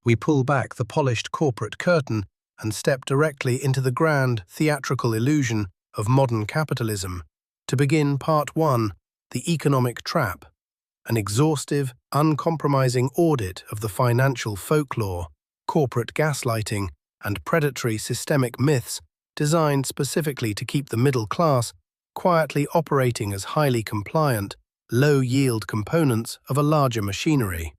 we pull back the polished corporate curtain and step directly into the grand theatrical illusion of modern capitalism to begin Part 1, The Economic Trap, an exhaustive, uncompromising audit of the financial folklore, corporate gaslighting, and predatory systemic myths designed specifically to keep the middle class quietly operating as highly compliant, low-yield components of a larger machinery.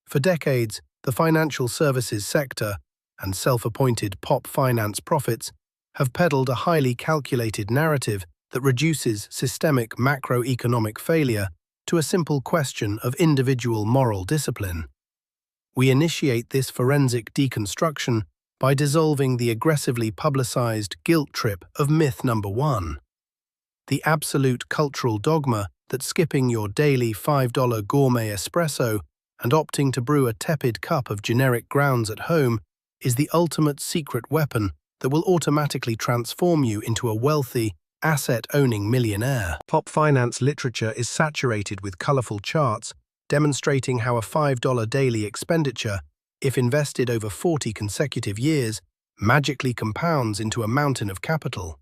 For decades, the financial services sector and self-appointed pop finance prophets have peddled a highly calculated narrative that reduces systemic macroeconomic failure to a simple question of individual moral discipline. We initiate this forensic deconstruction by dissolving the aggressively publicized guilt trip of myth number 1. The absolute cultural dogma that skipping your daily $5 gourmet espresso and opting to brew a tepid cup of generic grounds at home is the ultimate secret weapon that will automatically transform you into a wealthy, asset-owning millionaire. Pop finance literature is saturated with colorful charts demonstrating how a $5 daily expenditure, if invested over 40 consecutive years, magically compounds into a mountain of capital.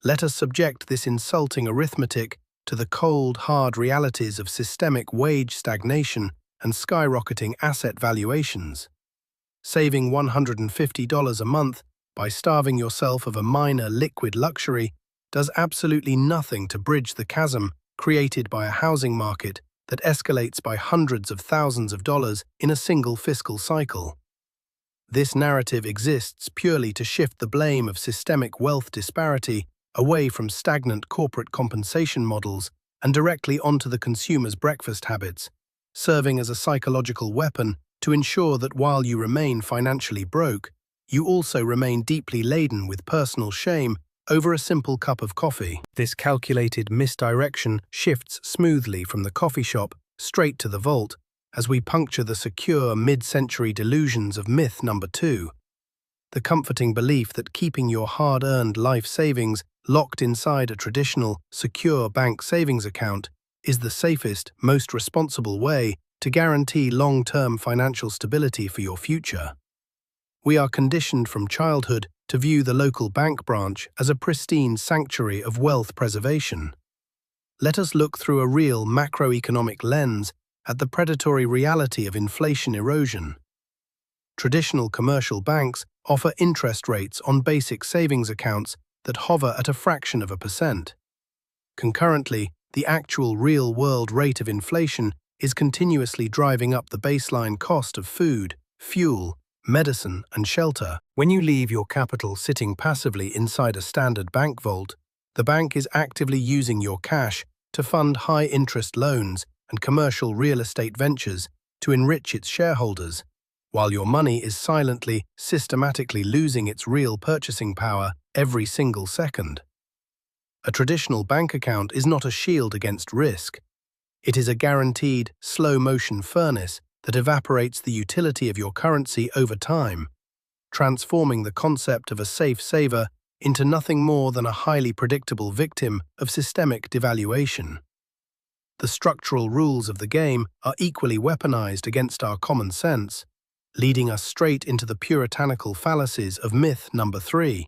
Let us subject this insulting arithmetic to the cold, hard realities of systemic wage stagnation and skyrocketing asset valuations. Saving $150 a month by starving yourself of a minor liquid luxury does absolutely nothing to bridge the chasm created by a housing market that escalates by hundreds of thousands of dollars in a single fiscal cycle. This narrative exists purely to shift the blame of systemic wealth disparity away from stagnant corporate compensation models and directly onto the consumer's breakfast habits, serving as a psychological weapon to ensure that while you remain financially broke, you also remain deeply laden with personal shame over a simple cup of coffee. This calculated misdirection shifts smoothly from the coffee shop straight to the vault as we puncture the secure mid-century delusions of myth number 2, the comforting belief that keeping your hard-earned life savings locked inside a traditional, secure bank savings account is the safest, most responsible way to guarantee long-term financial stability for your future. We are conditioned from childhood to view the local bank branch as a pristine sanctuary of wealth preservation. Let us look through a real macroeconomic lens at the predatory reality of inflation erosion. Traditional commercial banks offer interest rates on basic savings accounts that hover at a fraction of a percent. Concurrently, the actual real-world rate of inflation is continuously driving up the baseline cost of food, fuel, medicine, and shelter. When you leave your capital sitting passively inside a standard bank vault, the bank is actively using your cash to fund high-interest loans and commercial real estate ventures to enrich its shareholders, while your money is silently, systematically losing its real purchasing power every single second. A traditional bank account is not a shield against risk. It is a guaranteed, slow-motion furnace that evaporates the utility of your currency over time, transforming the concept of a safe saver into nothing more than a highly predictable victim of systemic devaluation. The structural rules of the game are equally weaponized against our common sense, leading us straight into the puritanical fallacies of myth number 3,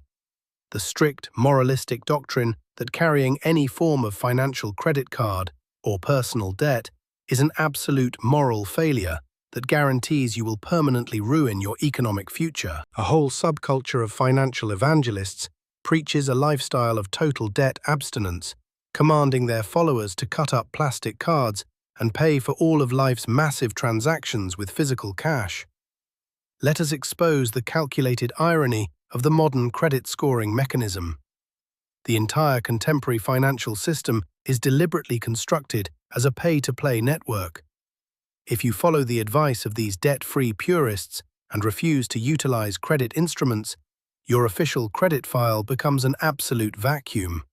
the strict moralistic doctrine that carrying any form of financial credit card or personal debt is an absolute moral failure that guarantees you will permanently ruin your economic future. A whole subculture of financial evangelists preaches a lifestyle of total debt abstinence, commanding their followers to cut up plastic cards and pay for all of life's massive transactions with physical cash. Let us expose the calculated irony of the modern credit scoring mechanism. The entire contemporary financial system is deliberately constructed as a pay-to-play network. If you follow the advice of these debt-free purists and refuse to utilize credit instruments, your official credit file becomes an absolute vacuum.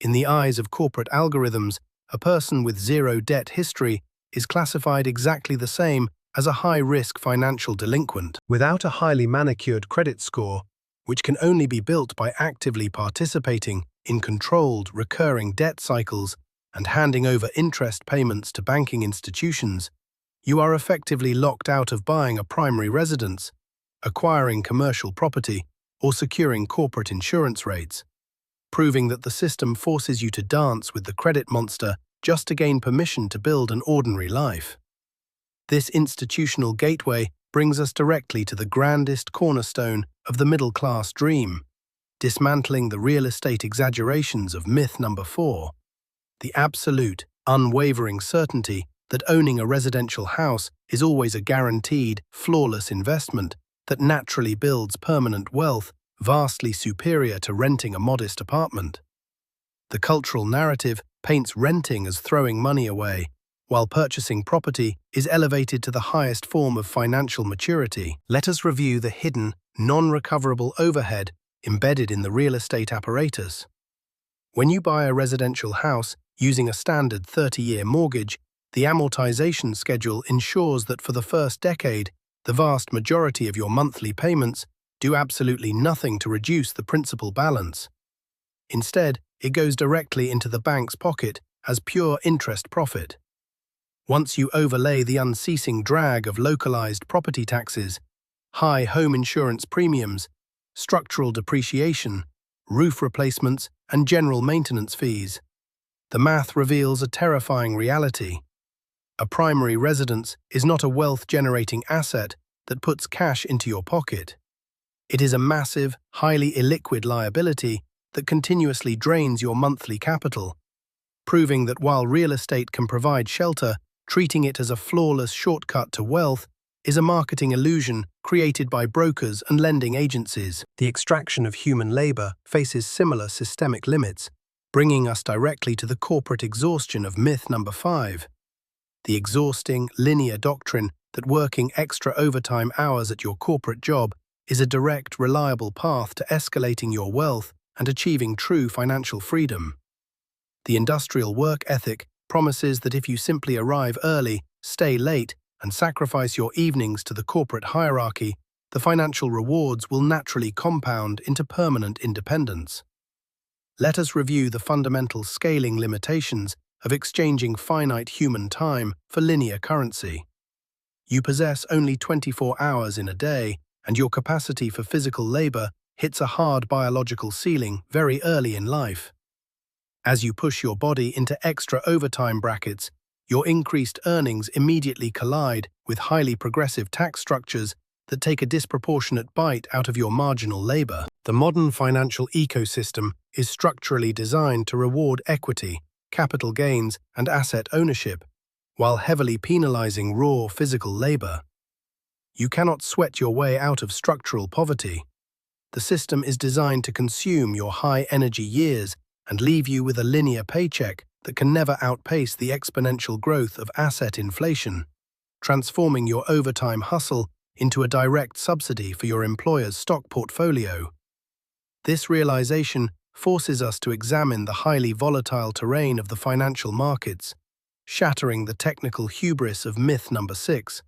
In the eyes of corporate algorithms, a person with zero debt history is classified exactly the same as a high-risk financial delinquent. Without a highly manicured credit score, which can only be built by actively participating in controlled, recurring debt cycles and handing over interest payments to banking institutions, You are effectively locked out of buying a primary residence, acquiring commercial property, or securing corporate insurance rates, proving that the system forces you to dance with the credit monster just to gain permission to build an ordinary life. This institutional gateway brings us directly to the grandest cornerstone of the middle-class dream, dismantling the real estate exaggerations of myth number 4, the absolute, unwavering certainty that owning a residential house is always a guaranteed, flawless investment that naturally builds permanent wealth vastly superior to renting a modest apartment. The cultural narrative paints renting as throwing money away, while purchasing property is elevated to the highest form of financial maturity. Let us review the hidden, non-recoverable overhead embedded in the real estate apparatus. When you buy a residential house using a standard 30-year mortgage, the amortization schedule ensures that for the first decade, the vast majority of your monthly payments do absolutely nothing to reduce the principal balance. Instead, it goes directly into the bank's pocket as pure interest profit. Once you overlay the unceasing drag of localized property taxes, high home insurance premiums, structural depreciation, roof replacements, and general maintenance fees, the math reveals a terrifying reality. A primary residence is not a wealth-generating asset that puts cash into your pocket. It is a massive, highly illiquid liability that continuously drains your monthly capital, proving that while real estate can provide shelter, treating it as a flawless shortcut to wealth is a marketing illusion created by brokers and lending agencies. The extraction of human labor faces similar systemic limits, bringing us directly to the corporate exhaustion of myth number 5. The exhausting, linear doctrine that working extra overtime hours at your corporate job is a direct, reliable path to escalating your wealth and achieving true financial freedom. The industrial work ethic promises that if you simply arrive early, stay late, and sacrifice your evenings to the corporate hierarchy, the financial rewards will naturally compound into permanent independence. Let us review the fundamental scaling limitations of exchanging finite human time for linear currency. You possess only 24 hours in a day, and your capacity for physical labor hits a hard biological ceiling very early in life. As you push your body into extra overtime brackets, your increased earnings immediately collide with highly progressive tax structures that take a disproportionate bite out of your marginal labor. The modern financial ecosystem is structurally designed to reward equity, capital gains, and asset ownership, while heavily penalizing raw physical labor. You cannot sweat your way out of structural poverty. The system is designed to consume your high-energy years and leave you with a linear paycheck that can never outpace the exponential growth of asset inflation, transforming your overtime hustle into a direct subsidy for your employer's stock portfolio. This realization forces us to examine the highly volatile terrain of the financial markets, shattering the technical hubris of myth number 6,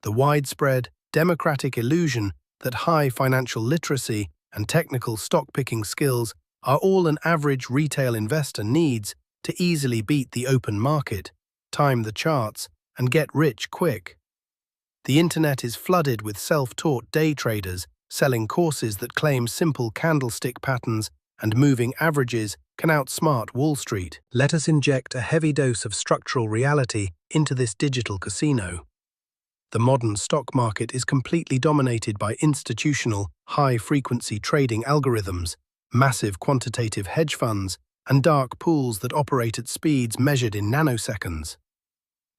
the widespread, democratic illusion that high financial literacy and technical stock-picking skills are all an average retail investor needs to easily beat the open market, time the charts, and get rich quick. The internet is flooded with self-taught day traders selling courses that claim simple candlestick patterns and moving averages can outsmart Wall Street. Let us inject a heavy dose of structural reality into this digital casino. The modern stock market is completely dominated by institutional, high-frequency trading algorithms, massive quantitative hedge funds, and dark pools that operate at speeds measured in nanoseconds.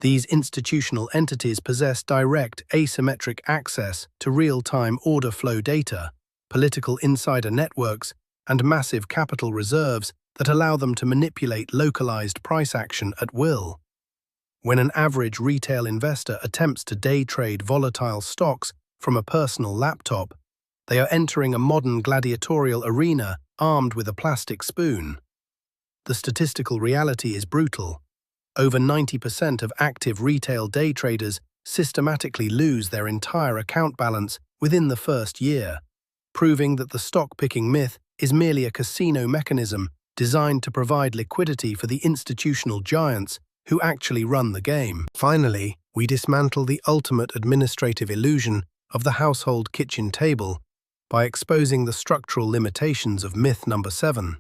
These institutional entities possess direct, asymmetric access to real-time order flow data, political insider networks, and massive capital reserves that allow them to manipulate localized price action at will. When an average retail investor attempts to day trade volatile stocks from a personal laptop, they are entering a modern gladiatorial arena armed with a plastic spoon. The statistical reality is brutal. Over 90% of active retail day traders systematically lose their entire account balance within the first year, proving that the stock-picking myth is merely a casino mechanism designed to provide liquidity for the institutional giants who actually run the game. Finally, we dismantle the ultimate administrative illusion of the household kitchen table by exposing the structural limitations of myth number 7.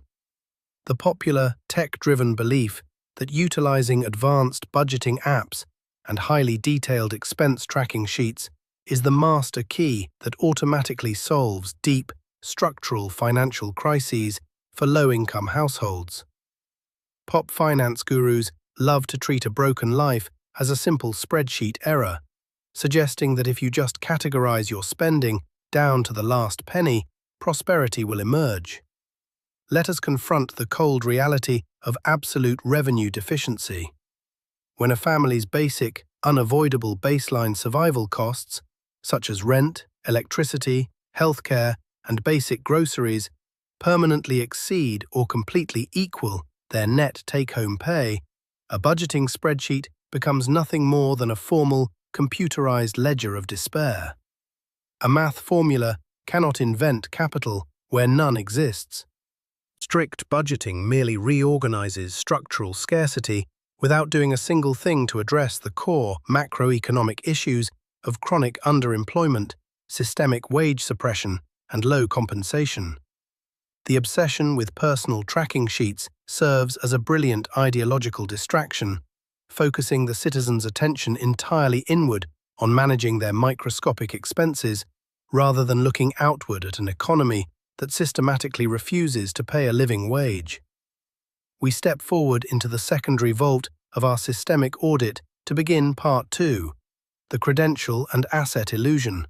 The popular, tech-driven belief that utilizing advanced budgeting apps and highly detailed expense tracking sheets is the master key that automatically solves deep, structural financial crises for low-income households. Pop finance gurus love to treat a broken life as a simple spreadsheet error, suggesting that if you just categorize your spending down to the last penny, prosperity will emerge. Let us confront the cold reality of absolute revenue deficiency. When a family's basic, unavoidable baseline survival costs, such as rent, electricity, healthcare, and basic groceries, permanently exceed or completely equal their net take-home pay, a budgeting spreadsheet becomes nothing more than a formal, computerized ledger of despair. A math formula cannot invent capital where none exists. Strict budgeting merely reorganizes structural scarcity without doing a single thing to address the core macroeconomic issues of chronic underemployment, systemic wage suppression, and low compensation. The obsession with personal tracking sheets serves as a brilliant ideological distraction, focusing the citizens' attention entirely inward on managing their microscopic expenses rather than looking outward at an economy that systematically refuses to pay a living wage. We step forward into the secondary vault of our systemic audit to begin Part 2, the credential and asset illusion,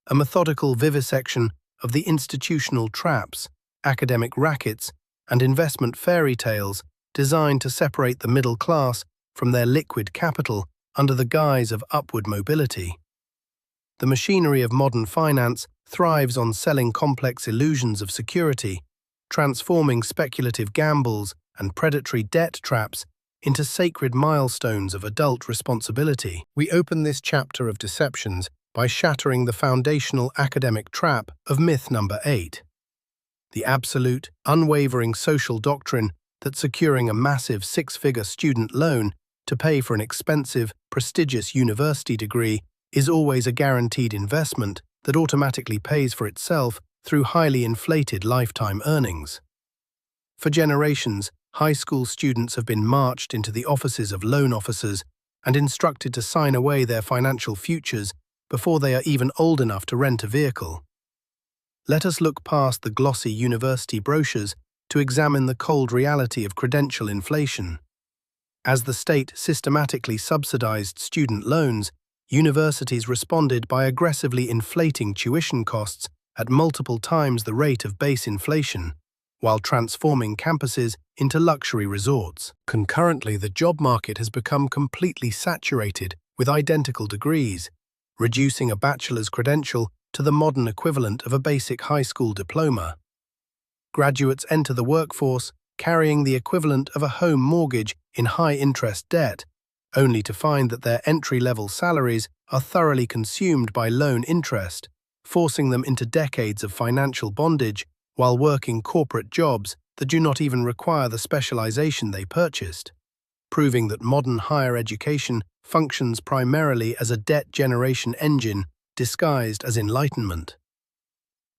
a methodical vivisection of the institutional traps, academic rackets, and investment fairy tales designed to separate the middle class from their liquid capital under the guise of upward mobility. The machinery of modern finance thrives on selling complex illusions of security, transforming speculative gambles and predatory debt traps into sacred milestones of adult responsibility. We open this chapter of deceptions by shattering the foundational academic trap of myth number 8. The absolute, unwavering social doctrine that securing a massive six-figure student loan to pay for an expensive, prestigious university degree is always a guaranteed investment that automatically pays for itself through highly inflated lifetime earnings. For generations, high school students have been marched into the offices of loan officers and instructed to sign away their financial futures before they are even old enough to rent a vehicle. Let us look past the glossy university brochures to examine the cold reality of credential inflation. As the state systematically subsidized student loans, universities responded by aggressively inflating tuition costs at multiple times the rate of base inflation, while transforming campuses into luxury resorts. Concurrently, the job market has become completely saturated with identical degrees, reducing a bachelor's credential to the modern equivalent of a basic high school diploma. Graduates enter the workforce carrying the equivalent of a home mortgage in high-interest debt, only to find that their entry-level salaries are thoroughly consumed by loan interest, forcing them into decades of financial bondage while working corporate jobs that do not even require the specialization they purchased, proving that modern higher education functions primarily as a debt generation engine disguised as enlightenment.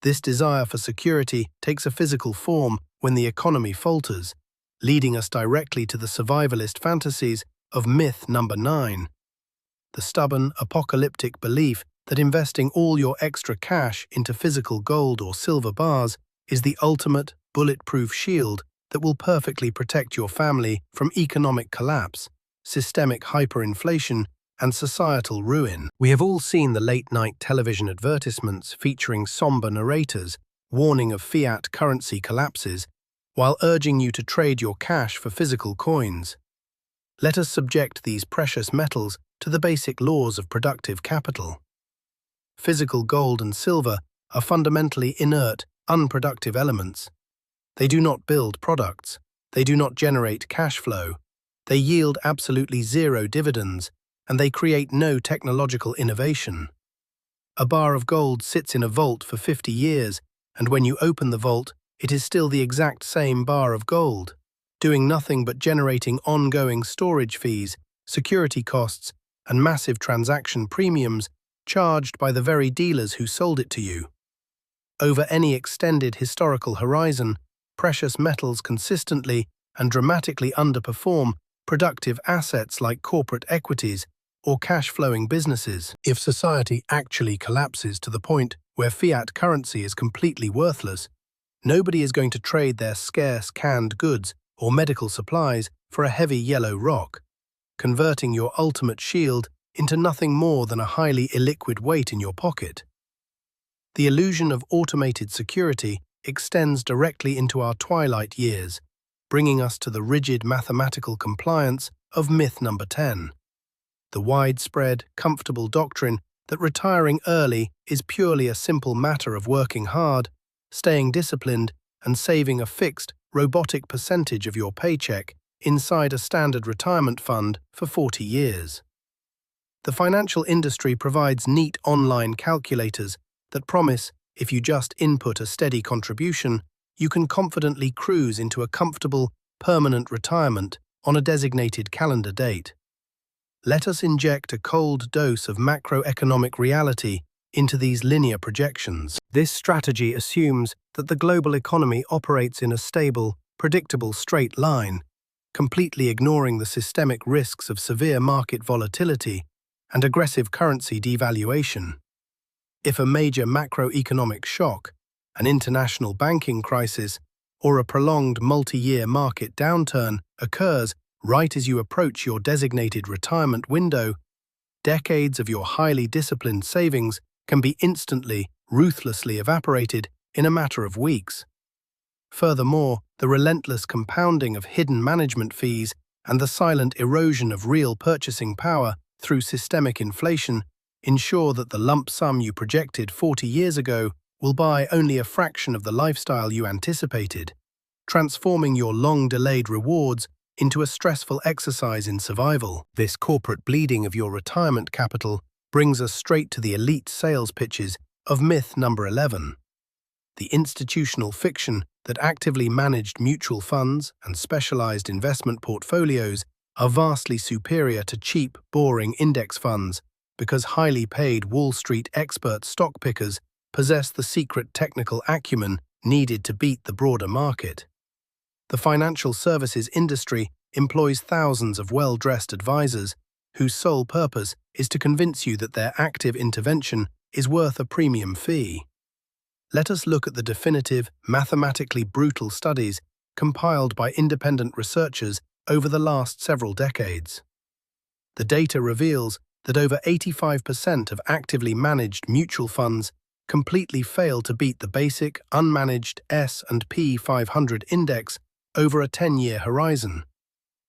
This desire for security takes a physical form when the economy falters, leading us directly to the survivalist fantasies of myth number 9, the stubborn, apocalyptic belief that investing all your extra cash into physical gold or silver bars is the ultimate, bulletproof shield that will perfectly protect your family from economic collapse, systemic hyperinflation, and societal ruin. We have all seen the late-night television advertisements featuring somber narrators warning of fiat currency collapses while urging you to trade your cash for physical coins. Let us subject these precious metals to the basic laws of productive capital. Physical gold and silver are fundamentally inert, unproductive elements. They do not build products. They do not generate cash flow. They yield absolutely zero dividends, and they create no technological innovation. A bar of gold sits in a vault for 50 years, and when you open the vault, it is still the exact same bar of gold, doing nothing but generating ongoing storage fees, security costs, and massive transaction premiums charged by the very dealers who sold it to you. Over any extended historical horizon, precious metals consistently and dramatically underperform productive assets like corporate equities or cash-flowing businesses. If society actually collapses to the point where fiat currency is completely worthless, nobody is going to trade their scarce canned goods or medical supplies for a heavy yellow rock, converting your ultimate shield into nothing more than a highly illiquid weight in your pocket. The illusion of automated security extends directly into our twilight years, bringing us to the rigid mathematical compliance of myth number 10. The widespread, comfortable doctrine that retiring early is purely a simple matter of working hard, staying disciplined, and saving a fixed, robotic percentage of your paycheck inside a standard retirement fund for 40 years. The financial industry provides neat online calculators that promise if you just input a steady contribution, you can confidently cruise into a comfortable, permanent retirement on a designated calendar date. Let us inject a cold dose of macroeconomic reality into these linear projections. This strategy assumes that the global economy operates in a stable, predictable straight line, completely ignoring the systemic risks of severe market volatility and aggressive currency devaluation. If a major macroeconomic shock, an international banking crisis, or a prolonged multi-year market downturn occurs right as you approach your designated retirement window, decades of your highly disciplined savings can be instantly, ruthlessly evaporated in a matter of weeks. Furthermore, the relentless compounding of hidden management fees and the silent erosion of real purchasing power through systemic inflation ensure that the lump sum you projected 40 years ago will buy only a fraction of the lifestyle you anticipated, transforming your long-delayed rewards into a stressful exercise in survival. This corporate bleeding of your retirement capital brings us straight to the elite sales pitches of myth number 11. The institutional fiction that actively managed mutual funds and specialized investment portfolios are vastly superior to cheap, boring index funds because highly paid Wall Street expert stock pickers possess the secret technical acumen needed to beat the broader market. The financial services industry employs thousands of well-dressed advisors whose sole purpose is to convince you that their active intervention is worth a premium fee. Let us look at the definitive, mathematically brutal studies compiled by independent researchers over the last several decades. The data reveals that over 85% of actively managed mutual funds completely fail to beat the basic, unmanaged S&P 500 index over a 10-year horizon,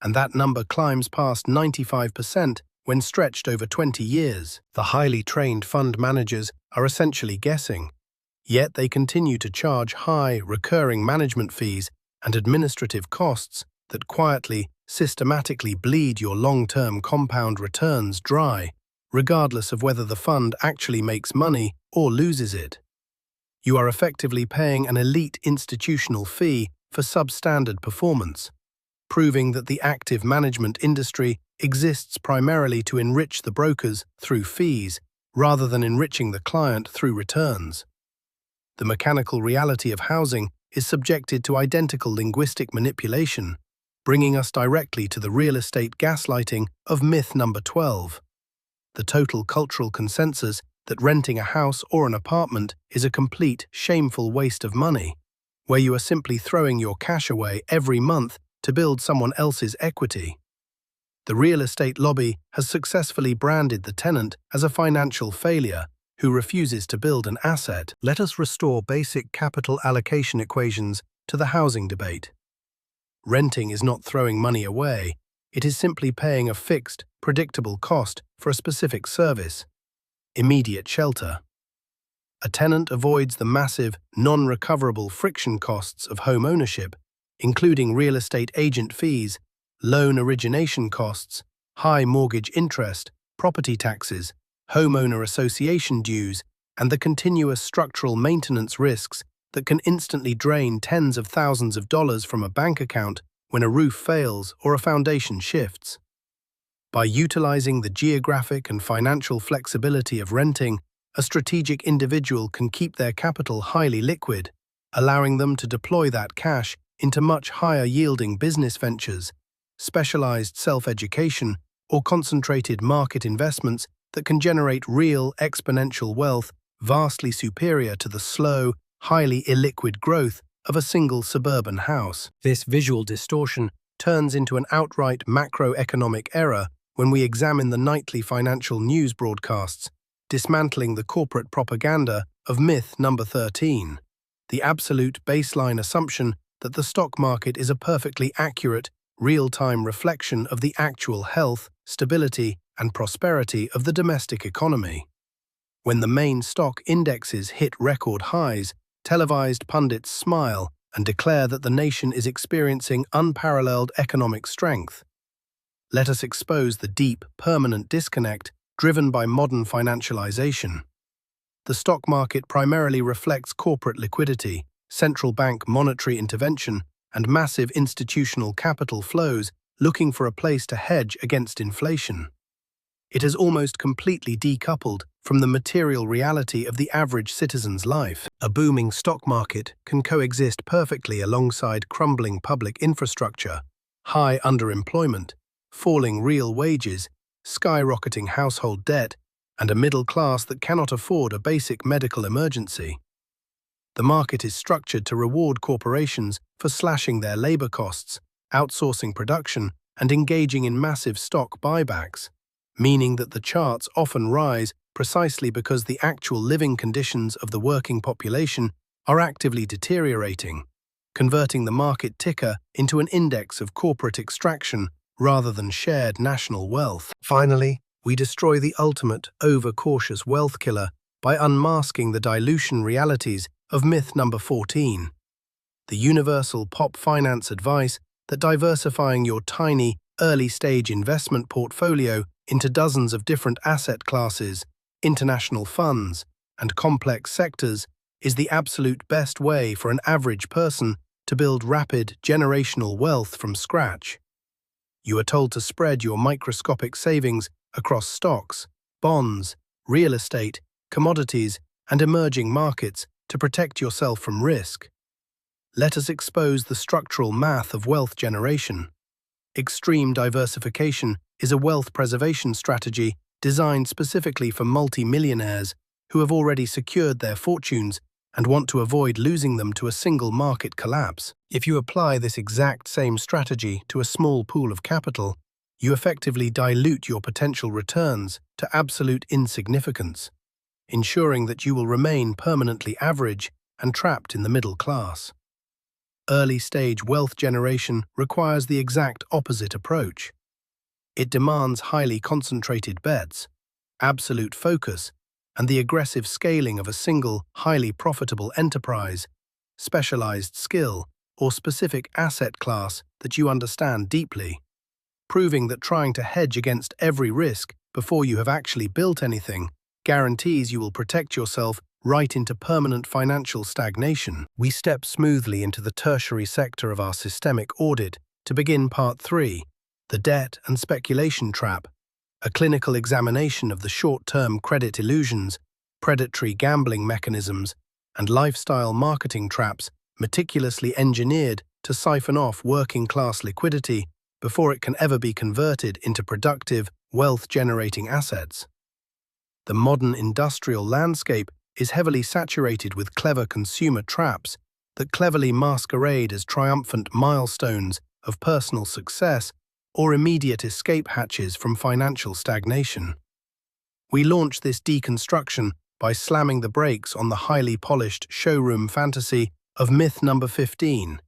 and that number climbs past 95% when stretched over 20 years. The highly trained fund managers are essentially guessing, yet they continue to charge high, recurring management fees and administrative costs that quietly, systematically bleed your long-term compound returns dry, regardless of whether the fund actually makes money or loses it. You are effectively paying an elite institutional fee for substandard performance, proving that the active management industry exists primarily to enrich the brokers through fees rather than enriching the client through returns. The mechanical reality of housing is subjected to identical linguistic manipulation, bringing us directly to the real estate gaslighting of myth number 12. The total cultural consensus that renting a house or an apartment is a complete, shameful waste of money, where you are simply throwing your cash away every month to build someone else's equity. The real estate lobby has successfully branded the tenant as a financial failure who refuses to build an asset. Let us restore basic capital allocation equations to the housing debate. Renting is not throwing money away, it is simply paying a fixed, predictable cost for a specific service: immediate shelter. A tenant avoids the massive, non-recoverable friction costs of home ownership, including real estate agent fees, loan origination costs, high mortgage interest, property taxes, homeowner association dues, and the continuous structural maintenance risks that can instantly drain tens of thousands of dollars from a bank account when a roof fails or a foundation shifts. By utilizing the geographic and financial flexibility of renting, a strategic individual can keep their capital highly liquid, allowing them to deploy that cash into much higher-yielding business ventures, specialized self-education, or concentrated market investments that can generate real exponential wealth vastly superior to the slow, highly illiquid growth of a single suburban house. This visual distortion turns into an outright macroeconomic error when we examine the nightly financial news broadcasts, dismantling the corporate propaganda of myth number 13, the absolute baseline assumption that the stock market is a perfectly accurate, real-time reflection of the actual health, stability, and prosperity of the domestic economy. When the main stock indexes hit record highs, televised pundits smile and declare that the nation is experiencing unparalleled economic strength. Let us expose the deep, permanent disconnect driven by modern financialization. The stock market primarily reflects corporate liquidity, central bank monetary intervention, and massive institutional capital flows looking for a place to hedge against inflation. It has almost completely decoupled from the material reality of the average citizen's life. A booming stock market can coexist perfectly alongside crumbling public infrastructure, high underemployment, falling real wages, skyrocketing household debt, and a middle class that cannot afford a basic medical emergency. The market is structured to reward corporations for slashing their labor costs, outsourcing production, and engaging in massive stock buybacks, meaning that the charts often rise precisely because the actual living conditions of the working population are actively deteriorating, converting the market ticker into an index of corporate extraction rather than shared national wealth. Finally, we destroy the ultimate overcautious wealth killer by unmasking the dilution realities of myth number 14, the universal pop finance advice that diversifying your tiny, early-stage investment portfolio into dozens of different asset classes, international funds, and complex sectors is the absolute best way for an average person to build rapid generational wealth from scratch. You are told to spread your microscopic savings across stocks, bonds, real estate, commodities, and emerging markets to protect yourself from risk. Let us expose the structural math of wealth generation. Extreme diversification is a wealth preservation strategy designed specifically for multi-millionaires who have already secured their fortunes and want to avoid losing them to a single market collapse. If you apply this exact same strategy to a small pool of capital, you effectively dilute your potential returns to absolute insignificance, ensuring that you will remain permanently average and trapped in the middle class. Early-stage wealth generation requires the exact opposite approach. It demands highly concentrated bets, absolute focus, and the aggressive scaling of a single, highly profitable enterprise, specialized skill, or specific asset class that you understand deeply, proving that trying to hedge against every risk before you have actually built anything guarantees you will protect yourself right into permanent financial stagnation. We step smoothly into the tertiary sector of our systemic audit to begin Part 3, the debt and speculation trap, a clinical examination of the short-term credit illusions, predatory gambling mechanisms, and lifestyle marketing traps meticulously engineered to siphon off working-class liquidity before it can ever be converted into productive, wealth-generating assets. The modern industrial landscape is heavily saturated with clever consumer traps that cleverly masquerade as triumphant milestones of personal success or immediate escape hatches from financial stagnation. We launch this deconstruction by slamming the brakes on the highly polished showroom fantasy of myth number 15,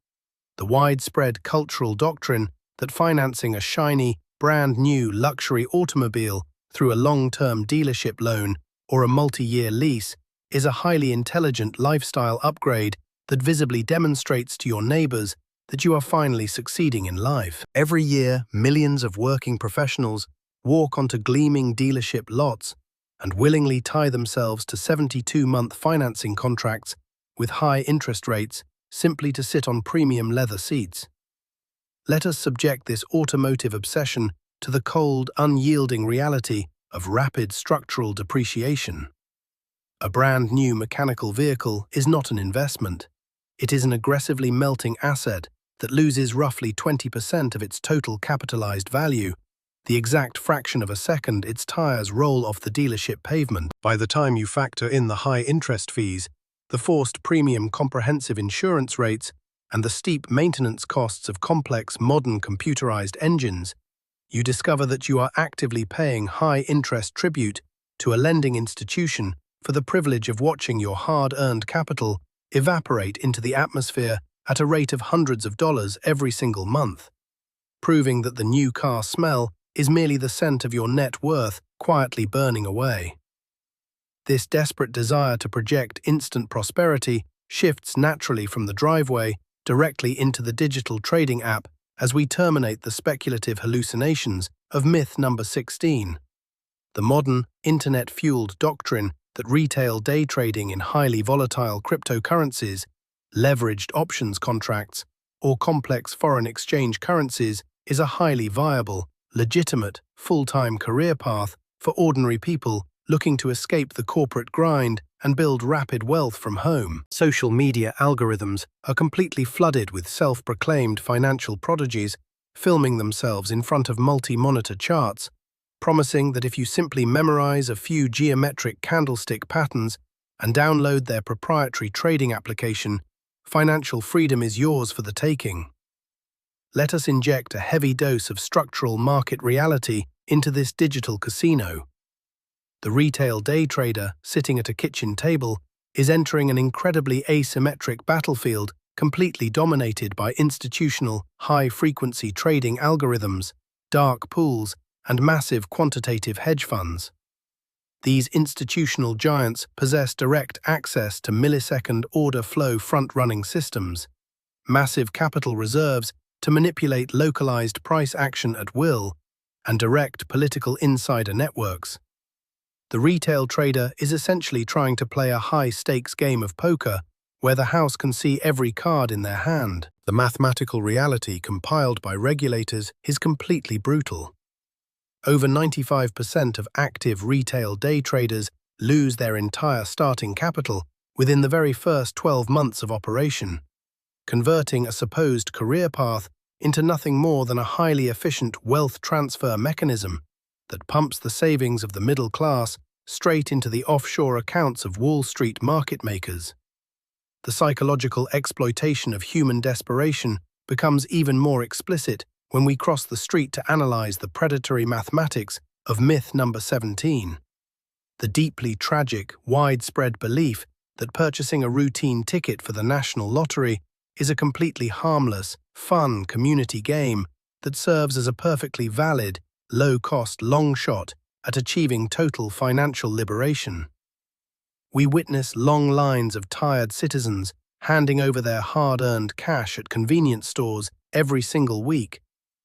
the widespread cultural doctrine that financing a shiny, brand-new luxury automobile through a long-term dealership loan or a multi-year lease is a highly intelligent lifestyle upgrade that visibly demonstrates to your neighbors that you are finally succeeding in life. Every year, millions of working professionals walk onto gleaming dealership lots and willingly tie themselves to 72-month financing contracts with high interest rates simply to sit on premium leather seats. Let us subject this automotive obsession to the cold, unyielding reality of rapid structural depreciation. A brand new mechanical vehicle is not an investment. It is an aggressively melting asset that loses roughly 20% of its total capitalized value, the exact fraction of a second its tires roll off the dealership pavement. By the time you factor in the high interest fees, the forced premium comprehensive insurance rates, and the steep maintenance costs of complex modern computerized engines, you discover that you are actively paying high-interest tribute to a lending institution for the privilege of watching your hard-earned capital evaporate into the atmosphere at a rate of hundreds of dollars every single month, proving that the new car smell is merely the scent of your net worth quietly burning away. This desperate desire to project instant prosperity shifts naturally from the driveway directly into the digital trading app as we terminate the speculative hallucinations of myth number 16, the modern, internet-fueled doctrine that retail day trading in highly volatile cryptocurrencies, leveraged options contracts, or complex foreign exchange currencies is a highly viable, legitimate, full-time career path for ordinary people looking to escape the corporate grind and build rapid wealth from home. Social media algorithms are completely flooded with self-proclaimed financial prodigies filming themselves in front of multi-monitor charts, promising that if you simply memorize a few geometric candlestick patterns and download their proprietary trading application, financial freedom is yours for the taking. Let us inject a heavy dose of structural market reality into this digital casino. The retail day trader sitting at a kitchen table is entering an incredibly asymmetric battlefield completely dominated by institutional, high-frequency trading algorithms, dark pools, and massive quantitative hedge funds. These institutional giants possess direct access to millisecond order flow front-running systems, massive capital reserves to manipulate localized price action at will, and direct political insider networks. The retail trader is essentially trying to play a high-stakes game of poker where the house can see every card in their hand. The mathematical reality compiled by regulators is completely brutal. Over 95% of active retail day traders lose their entire starting capital within the very first 12 months of operation, converting a supposed career path into nothing more than a highly efficient wealth transfer mechanism that pumps the savings of the middle class straight into the offshore accounts of Wall Street market makers. The psychological exploitation of human desperation becomes even more explicit when we cross the street to analyze the predatory mathematics of myth number 17. The deeply tragic, widespread belief that purchasing a routine ticket for the national lottery is a completely harmless, fun community game that serves as a perfectly valid, low-cost long shot at achieving total financial liberation. We witness long lines of tired citizens handing over their hard-earned cash at convenience stores every single week,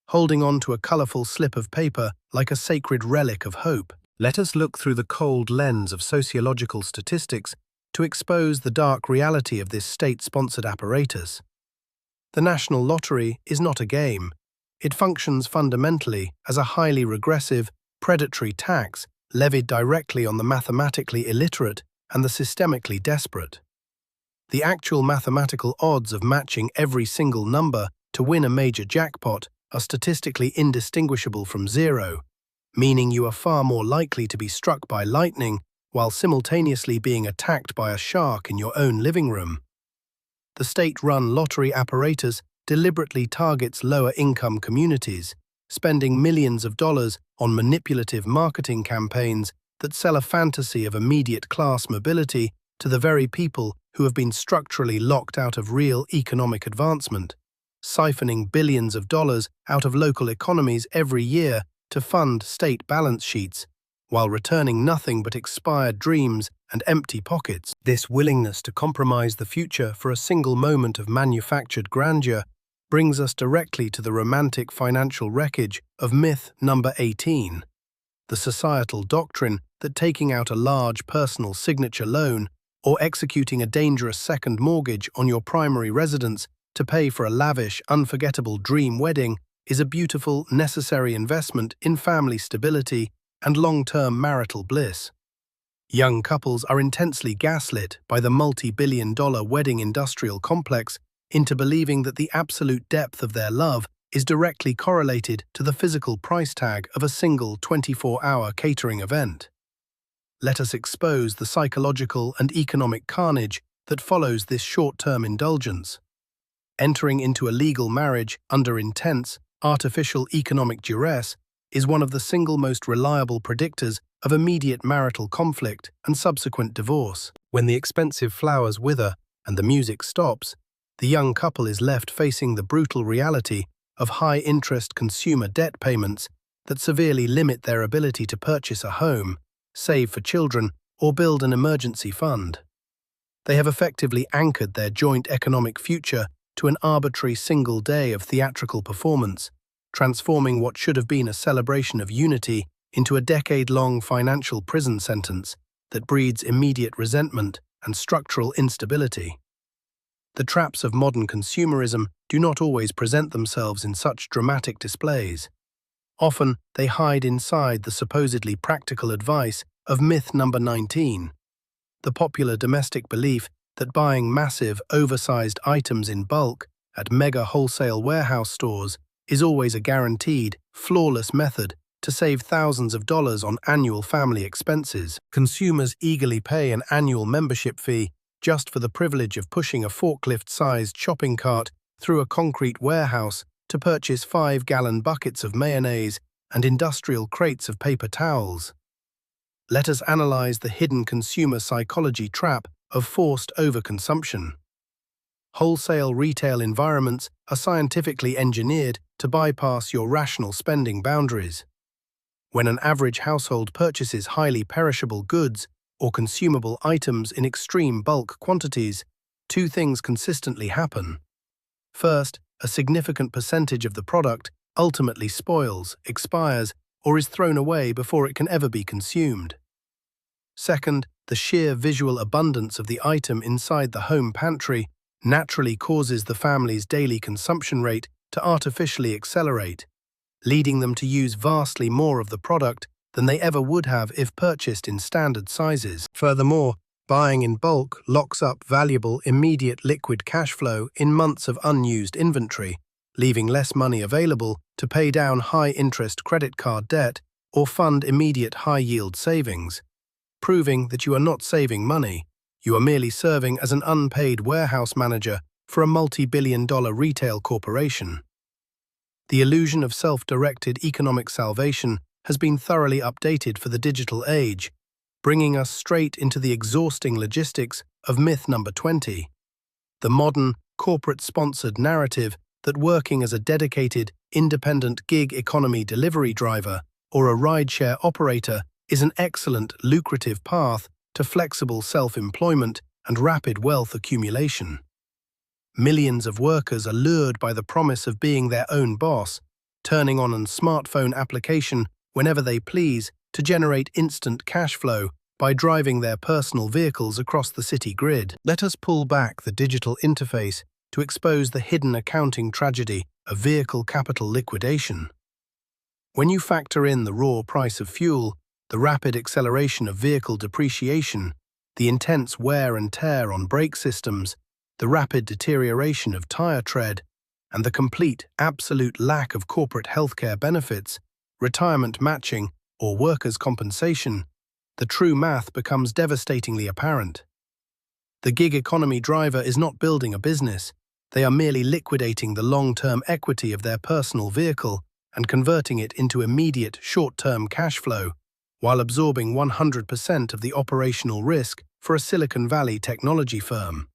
holding on to a colorful slip of paper like a sacred relic of hope. Let us look through the cold lens of sociological statistics to expose the dark reality of this state-sponsored apparatus. The national lottery is not a game. It functions fundamentally as a highly regressive, predatory tax levied directly on the mathematically illiterate and the systemically desperate. The actual mathematical odds of matching every single number to win a major jackpot are statistically indistinguishable from zero, meaning you are far more likely to be struck by lightning while simultaneously being attacked by a shark in your own living room. The state-run lottery apparatus deliberately targets lower-income communities, spending millions of dollars on manipulative marketing campaigns that sell a fantasy of immediate class mobility to the very people who have been structurally locked out of real economic advancement, siphoning billions of dollars out of local economies every year to fund state balance sheets, while returning nothing but expired dreams and empty pockets. This willingness to compromise the future for a single moment of manufactured grandeur brings us directly to the romantic financial wreckage of myth number 18, the societal doctrine that taking out a large personal signature loan or executing a dangerous second mortgage on your primary residence to pay for a lavish, unforgettable dream wedding is a beautiful, necessary investment in family stability and long-term marital bliss. Young couples are intensely gaslit by the multi-billion-dollar wedding industrial complex into believing that the absolute depth of their love is directly correlated to the physical price tag of a single 24-hour catering event. Let us expose the psychological and economic carnage that follows this short-term indulgence. Entering into a legal marriage under intense, artificial economic duress is one of the single most reliable predictors of immediate marital conflict and subsequent divorce. When the expensive flowers wither and the music stops, the young couple is left facing the brutal reality of high-interest consumer debt payments that severely limit their ability to purchase a home, save for children, or build an emergency fund. They have effectively anchored their joint economic future to an arbitrary single day of theatrical performance, transforming what should have been a celebration of unity into a decade-long financial prison sentence that breeds immediate resentment and structural instability. The traps of modern consumerism do not always present themselves in such dramatic displays. Often, they hide inside the supposedly practical advice of myth number 19, the popular domestic belief that buying massive, oversized items in bulk at mega wholesale warehouse stores is always a guaranteed, flawless method to save thousands of dollars on annual family expenses. Consumers eagerly pay an annual membership fee just for the privilege of pushing a forklift-sized shopping cart through a concrete warehouse to purchase 5-gallon buckets of mayonnaise and industrial crates of paper towels. Let us analyze the hidden consumer psychology trap of forced overconsumption. Wholesale retail environments are scientifically engineered to bypass your rational spending boundaries. When an average household purchases highly perishable goods or consumable items in extreme bulk quantities, two things consistently happen. First, a significant percentage of the product ultimately spoils, expires, or is thrown away before it can ever be consumed. Second, the sheer visual abundance of the item inside the home pantry naturally causes the family's daily consumption rate to artificially accelerate, leading them to use vastly more of the product than they ever would have if purchased in standard sizes. Furthermore, buying in bulk locks up valuable immediate liquid cash flow in months of unused inventory, leaving less money available to pay down high-interest credit card debt or fund immediate high-yield savings. Proving that you are not saving money, you are merely serving as an unpaid warehouse manager for a multi-billion-dollar retail corporation. The illusion of self-directed economic salvation has been thoroughly updated for the digital age, bringing us straight into the exhausting logistics of myth number 20, the modern, corporate-sponsored narrative that working as a dedicated, independent gig economy delivery driver or a rideshare operator is an excellent, lucrative path to flexible self-employment and rapid wealth accumulation. Millions of workers are lured by the promise of being their own boss, turning on a smartphone application whenever they please to generate instant cash flow by driving their personal vehicles across the city grid. Let us pull back the digital interface to expose the hidden accounting tragedy of vehicle capital liquidation. When you factor in the raw price of fuel, the rapid acceleration of vehicle depreciation, the intense wear and tear on brake systems, the rapid deterioration of tire tread, and the complete, absolute lack of corporate healthcare benefits, retirement matching, or workers' compensation, the true math becomes devastatingly apparent. The gig economy driver is not building a business, they are merely liquidating the long-term equity of their personal vehicle and converting it into immediate, short-term cash flow, while absorbing 100% of the operational risk for a Silicon Valley technology firm.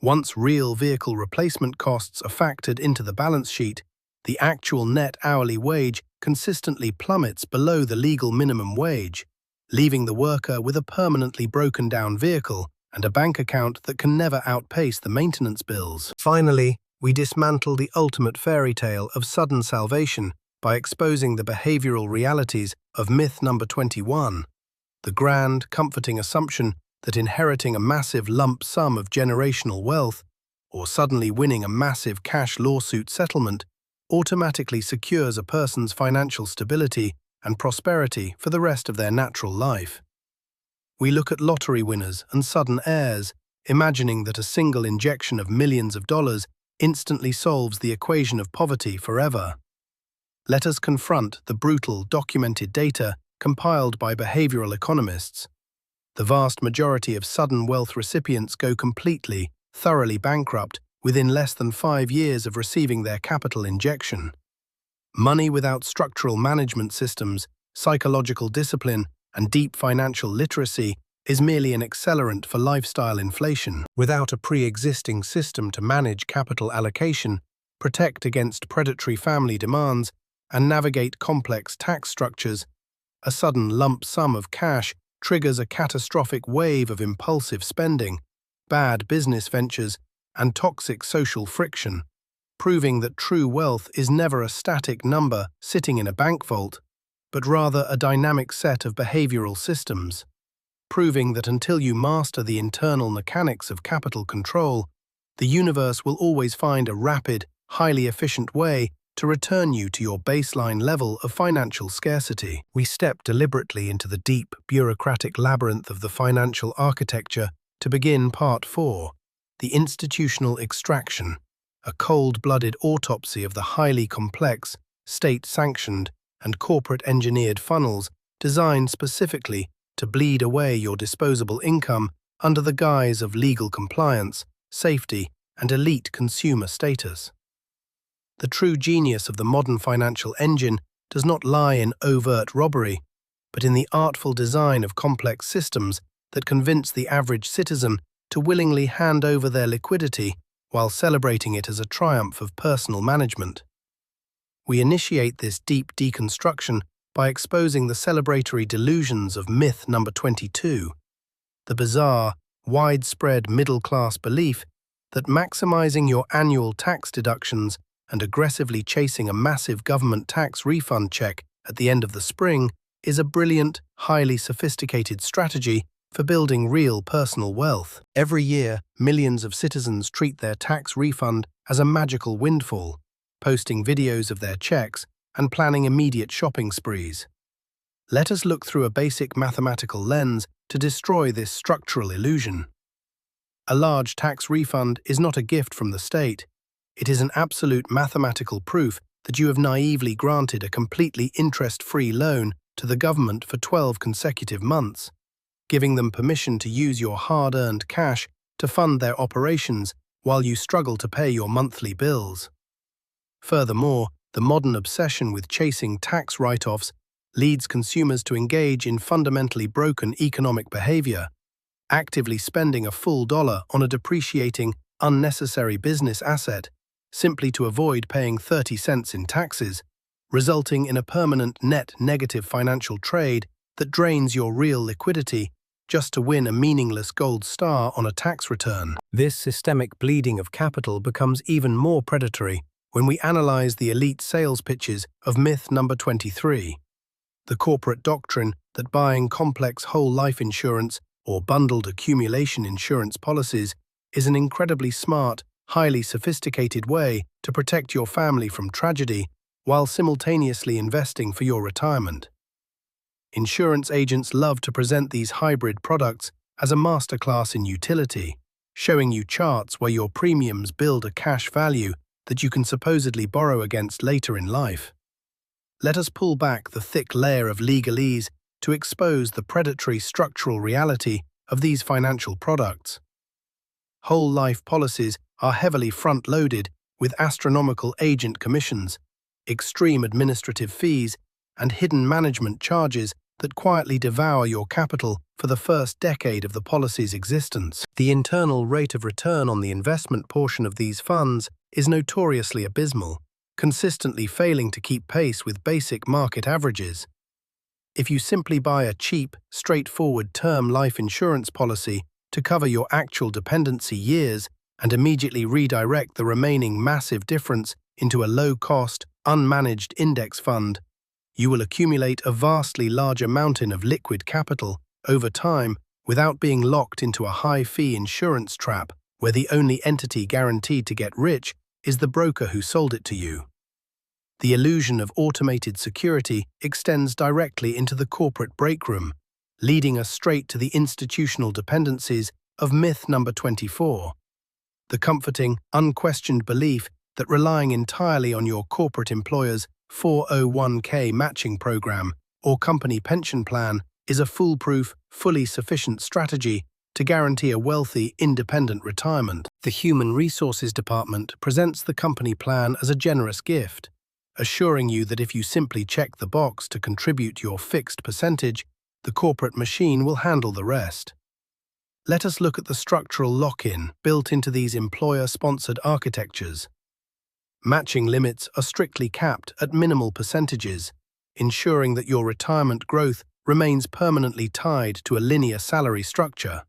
Once real vehicle replacement costs are factored into the balance sheet, the actual net hourly wage consistently plummets below the legal minimum wage, leaving the worker with a permanently broken-down vehicle and a bank account that can never outpace the maintenance bills. Finally, we dismantle the ultimate fairy tale of sudden salvation by exposing the behavioral realities of myth number 21, the grand, comforting assumption that inheriting a massive lump sum of generational wealth, or suddenly winning a massive cash lawsuit settlement, automatically secures a person's financial stability and prosperity for the rest of their natural life. We look at lottery winners and sudden heirs, imagining that a single injection of millions of dollars instantly solves the equation of poverty forever. Let us confront the brutal, documented data compiled by behavioral economists. The vast majority of sudden wealth recipients go completely, thoroughly bankrupt within less than 5 years of receiving their capital injection. Money without structural management systems, psychological discipline, and deep financial literacy is merely an accelerant for lifestyle inflation. Without a pre-existing system to manage capital allocation, protect against predatory family demands, and navigate complex tax structures, a sudden lump sum of cash triggers a catastrophic wave of impulsive spending, bad business ventures, and toxic social friction, proving that true wealth is never a static number sitting in a bank vault, but rather a dynamic set of behavioral systems, proving that until you master the internal mechanics of capital control, the universe will always find a rapid, highly efficient way to return you to your baseline level of financial scarcity. We step deliberately into the deep, bureaucratic labyrinth of the financial architecture to begin Part 4, the institutional extraction, a cold-blooded autopsy of the highly complex, state-sanctioned, and corporate-engineered funnels designed specifically to bleed away your disposable income under the guise of legal compliance, safety, and elite consumer status. The true genius of the modern financial engine does not lie in overt robbery, but in the artful design of complex systems that convince the average citizen to willingly hand over their liquidity while celebrating it as a triumph of personal management. We initiate this deep deconstruction by exposing the celebratory delusions of myth number 22, the bizarre, widespread middle-class belief that maximizing your annual tax deductions and aggressively chasing a massive government tax refund check at the end of the spring is a brilliant, highly sophisticated strategy for building real personal wealth. Every year, millions of citizens treat their tax refund as a magical windfall, posting videos of their checks and planning immediate shopping sprees. Let us look through a basic mathematical lens to destroy this structural illusion. A large tax refund is not a gift from the state. It is an absolute mathematical proof that you have naively granted a completely interest-free loan to the government for 12 consecutive months, giving them permission to use your hard-earned cash to fund their operations while you struggle to pay your monthly bills. Furthermore, the modern obsession with chasing tax write-offs leads consumers to engage in fundamentally broken economic behavior, actively spending a full dollar on a depreciating, unnecessary business asset simply to avoid paying 30 cents in taxes, resulting in a permanent net negative financial trade that drains your real liquidity just to win a meaningless gold star on a tax return. This systemic bleeding of capital becomes even more predatory when we analyze the elite sales pitches of myth number 23, the corporate doctrine that buying complex whole life insurance or bundled accumulation insurance policies is an incredibly smart, highly sophisticated way to protect your family from tragedy while simultaneously investing for your retirement. Insurance agents love to present these hybrid products as a masterclass in utility, showing you charts where your premiums build a cash value that you can supposedly borrow against later in life. Let us pull back the thick layer of legalese to expose the predatory structural reality of these financial products. Whole life policies are heavily front-loaded with astronomical agent commissions, extreme administrative fees, and hidden management charges that quietly devour your capital for the first decade of the policy's existence. The internal rate of return on the investment portion of these funds is notoriously abysmal, consistently failing to keep pace with basic market averages. If you simply buy a cheap, straightforward term life insurance policy to cover your actual dependency years and immediately redirect the remaining massive difference into a low-cost, unmanaged index fund, you will accumulate a vastly larger mountain of liquid capital over time without being locked into a high-fee insurance trap where the only entity guaranteed to get rich is the broker who sold it to you. The illusion of automated security extends directly into the corporate breakroom, leading us straight to the institutional dependencies of myth number 24. The comforting, unquestioned belief that relying entirely on your corporate employer's 401k matching program or company pension plan is a foolproof, fully sufficient strategy to guarantee a wealthy, independent retirement. The Human Resources Department presents the company plan as a generous gift, assuring you that if you simply check the box to contribute your fixed percentage, the corporate machine will handle the rest. Let us look at the structural lock-in built into these employer-sponsored architectures. Matching limits are strictly capped at minimal percentages, ensuring that your retirement growth remains permanently tied to a linear salary structure.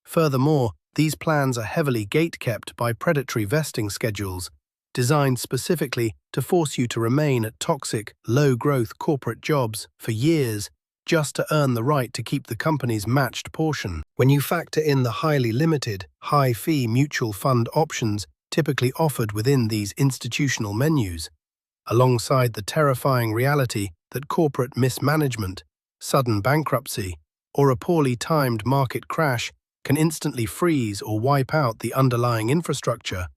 Furthermore, these plans are heavily gate-kept by predatory vesting schedules, designed specifically to force you to remain at toxic, low-growth corporate jobs for years just to earn the right to keep the company's matched portion. When you factor in the highly limited, high-fee mutual fund options typically offered within these institutional menus, alongside the terrifying reality that corporate mismanagement, sudden bankruptcy, or a poorly timed market crash can instantly freeze or wipe out the underlying infrastructure,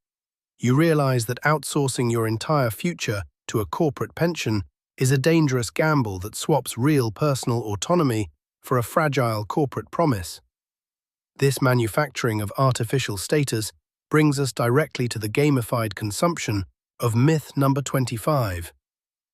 you realize that outsourcing your entire future to a corporate pension is a dangerous gamble that swaps real personal autonomy for a fragile corporate promise. This manufacturing of artificial status brings us directly to the gamified consumption of myth number 25,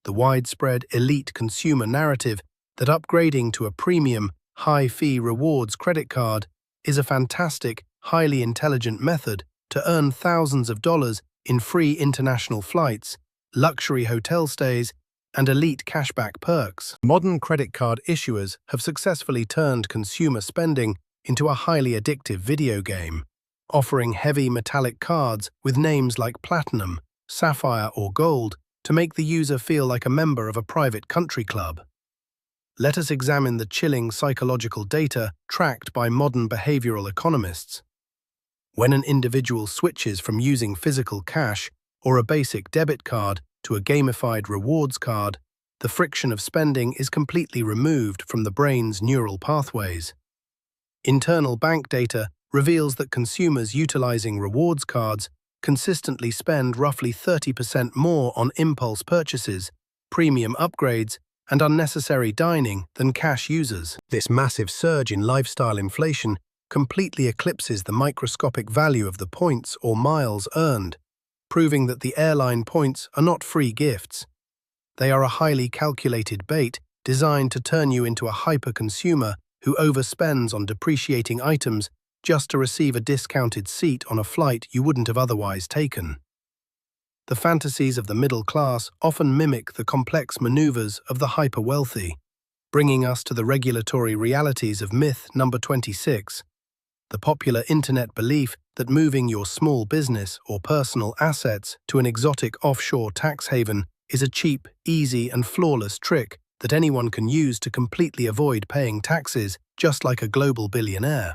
the widespread elite consumer narrative that upgrading to a premium, high-fee rewards credit card is a fantastic, highly intelligent method to earn thousands of dollars in free international flights, luxury hotel stays, and elite cashback perks. Modern credit card issuers have successfully turned consumer spending into a highly addictive video game, offering heavy metallic cards with names like Platinum, Sapphire, or Gold to make the user feel like a member of a private country club. Let us examine the chilling psychological data tracked by modern behavioral economists. When an individual switches from using physical cash or a basic debit card to a gamified rewards card, the friction of spending is completely removed from the brain's neural pathways. Internal bank data reveals that consumers utilizing rewards cards consistently spend roughly 30% more on impulse purchases, premium upgrades, and unnecessary dining than cash users. This massive surge in lifestyle inflation completely eclipses the microscopic value of the points or miles earned, proving that the airline points are not free gifts. They are a highly calculated bait designed to turn you into a hyper-consumer who overspends on depreciating items just to receive a discounted seat on a flight you wouldn't have otherwise taken. The fantasies of the middle class often mimic the complex maneuvers of the hyper-wealthy, bringing us to the regulatory realities of myth number 26. The popular internet belief that moving your small business or personal assets to an exotic offshore tax haven is a cheap, easy, and flawless trick that anyone can use to completely avoid paying taxes, just like a global billionaire.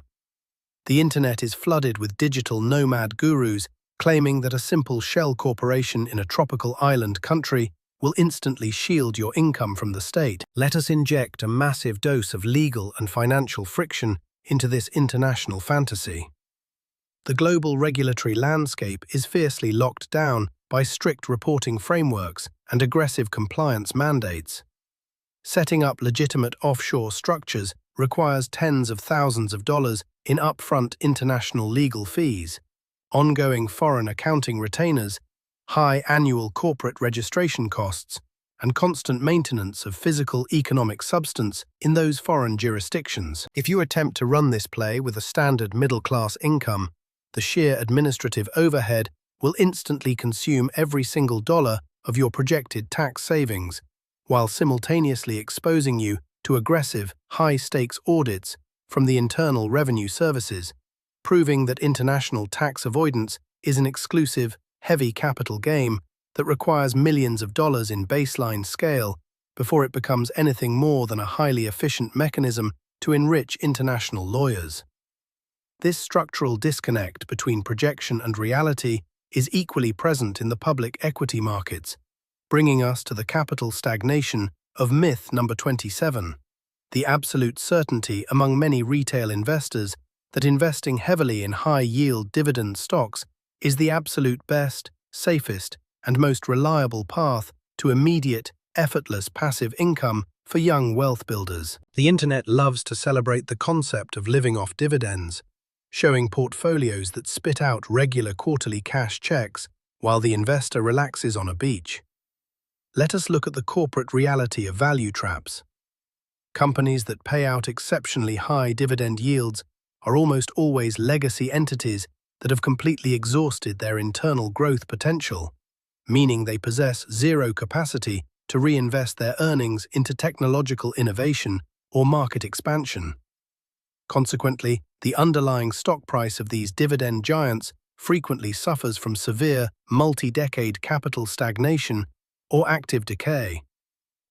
The internet is flooded with digital nomad gurus claiming that a simple shell corporation in a tropical island country will instantly shield your income from the state. Let us inject a massive dose of legal and financial friction into this international fantasy. The global regulatory landscape is fiercely locked down by strict reporting frameworks and aggressive compliance mandates. Setting up legitimate offshore structures requires tens of thousands of dollars in upfront international legal fees, ongoing foreign accounting retainers, high annual corporate registration costs, and constant maintenance of physical economic substance in those foreign jurisdictions. If you attempt to run this play with a standard middle-class income, the sheer administrative overhead will instantly consume every single dollar of your projected tax savings, while simultaneously exposing you to aggressive, high-stakes audits from the Internal Revenue Services, proving that international tax avoidance is an exclusive, heavy capital game that requires millions of dollars in baseline scale before it becomes anything more than a highly efficient mechanism to enrich international lawyers. This structural disconnect between projection and reality is equally present in the public equity markets, bringing us to the capital stagnation of myth number 27, the absolute certainty among many retail investors that investing heavily in high-yield dividend stocks is the absolute best, safest, and most reliable path to immediate, effortless passive income for young wealth builders. The internet loves to celebrate the concept of living off dividends, showing portfolios that spit out regular quarterly cash checks while the investor relaxes on a beach. Let us look at the corporate reality of value traps. Companies that pay out exceptionally high dividend yields are almost always legacy entities that have completely exhausted their internal growth potential, meaning they possess zero capacity to reinvest their earnings into technological innovation or market expansion. Consequently, the underlying stock price of these dividend giants frequently suffers from severe, multi-decade capital stagnation or active decay.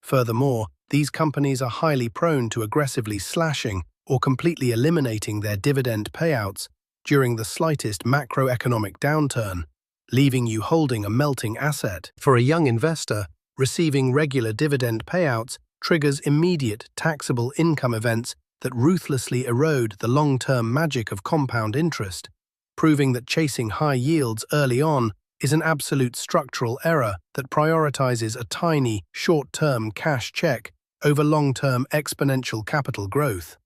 Furthermore, these companies are highly prone to aggressively slashing or completely eliminating their dividend payouts during the slightest macroeconomic downturn, leaving you holding a melting asset. For a young investor, receiving regular dividend payouts triggers immediate taxable income events that ruthlessly erode the long-term magic of compound interest, proving that chasing high yields early on is an absolute structural error that prioritizes a tiny, short-term cash check over long-term exponential capital growth.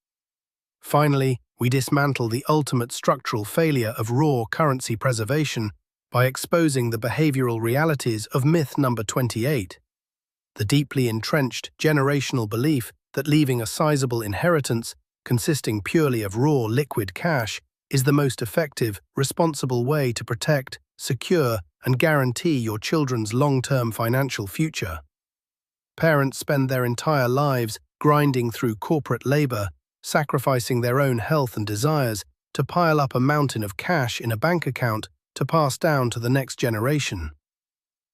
Finally, we dismantle the ultimate structural failure of raw currency preservation by exposing the behavioral realities of myth number 28, the deeply entrenched generational belief that leaving a sizable inheritance consisting purely of raw liquid cash is the most effective, responsible way to protect, secure, and guarantee your children's long-term financial future. Parents spend their entire lives grinding through corporate labor, sacrificing their own health and desires to pile up a mountain of cash in a bank account to pass down to the next generation.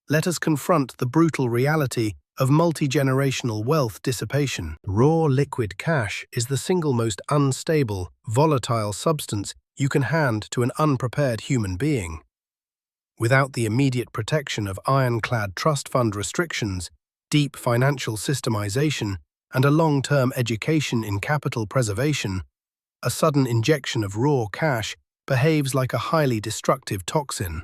Let us confront the brutal reality of multi-generational wealth dissipation. Raw liquid cash is the single most unstable, volatile substance you can hand to an unprepared human being. Without the immediate protection of ironclad trust fund restrictions, deep financial systemization, and a long-term education in capital preservation, a sudden injection of raw cash behaves like a highly destructive toxin.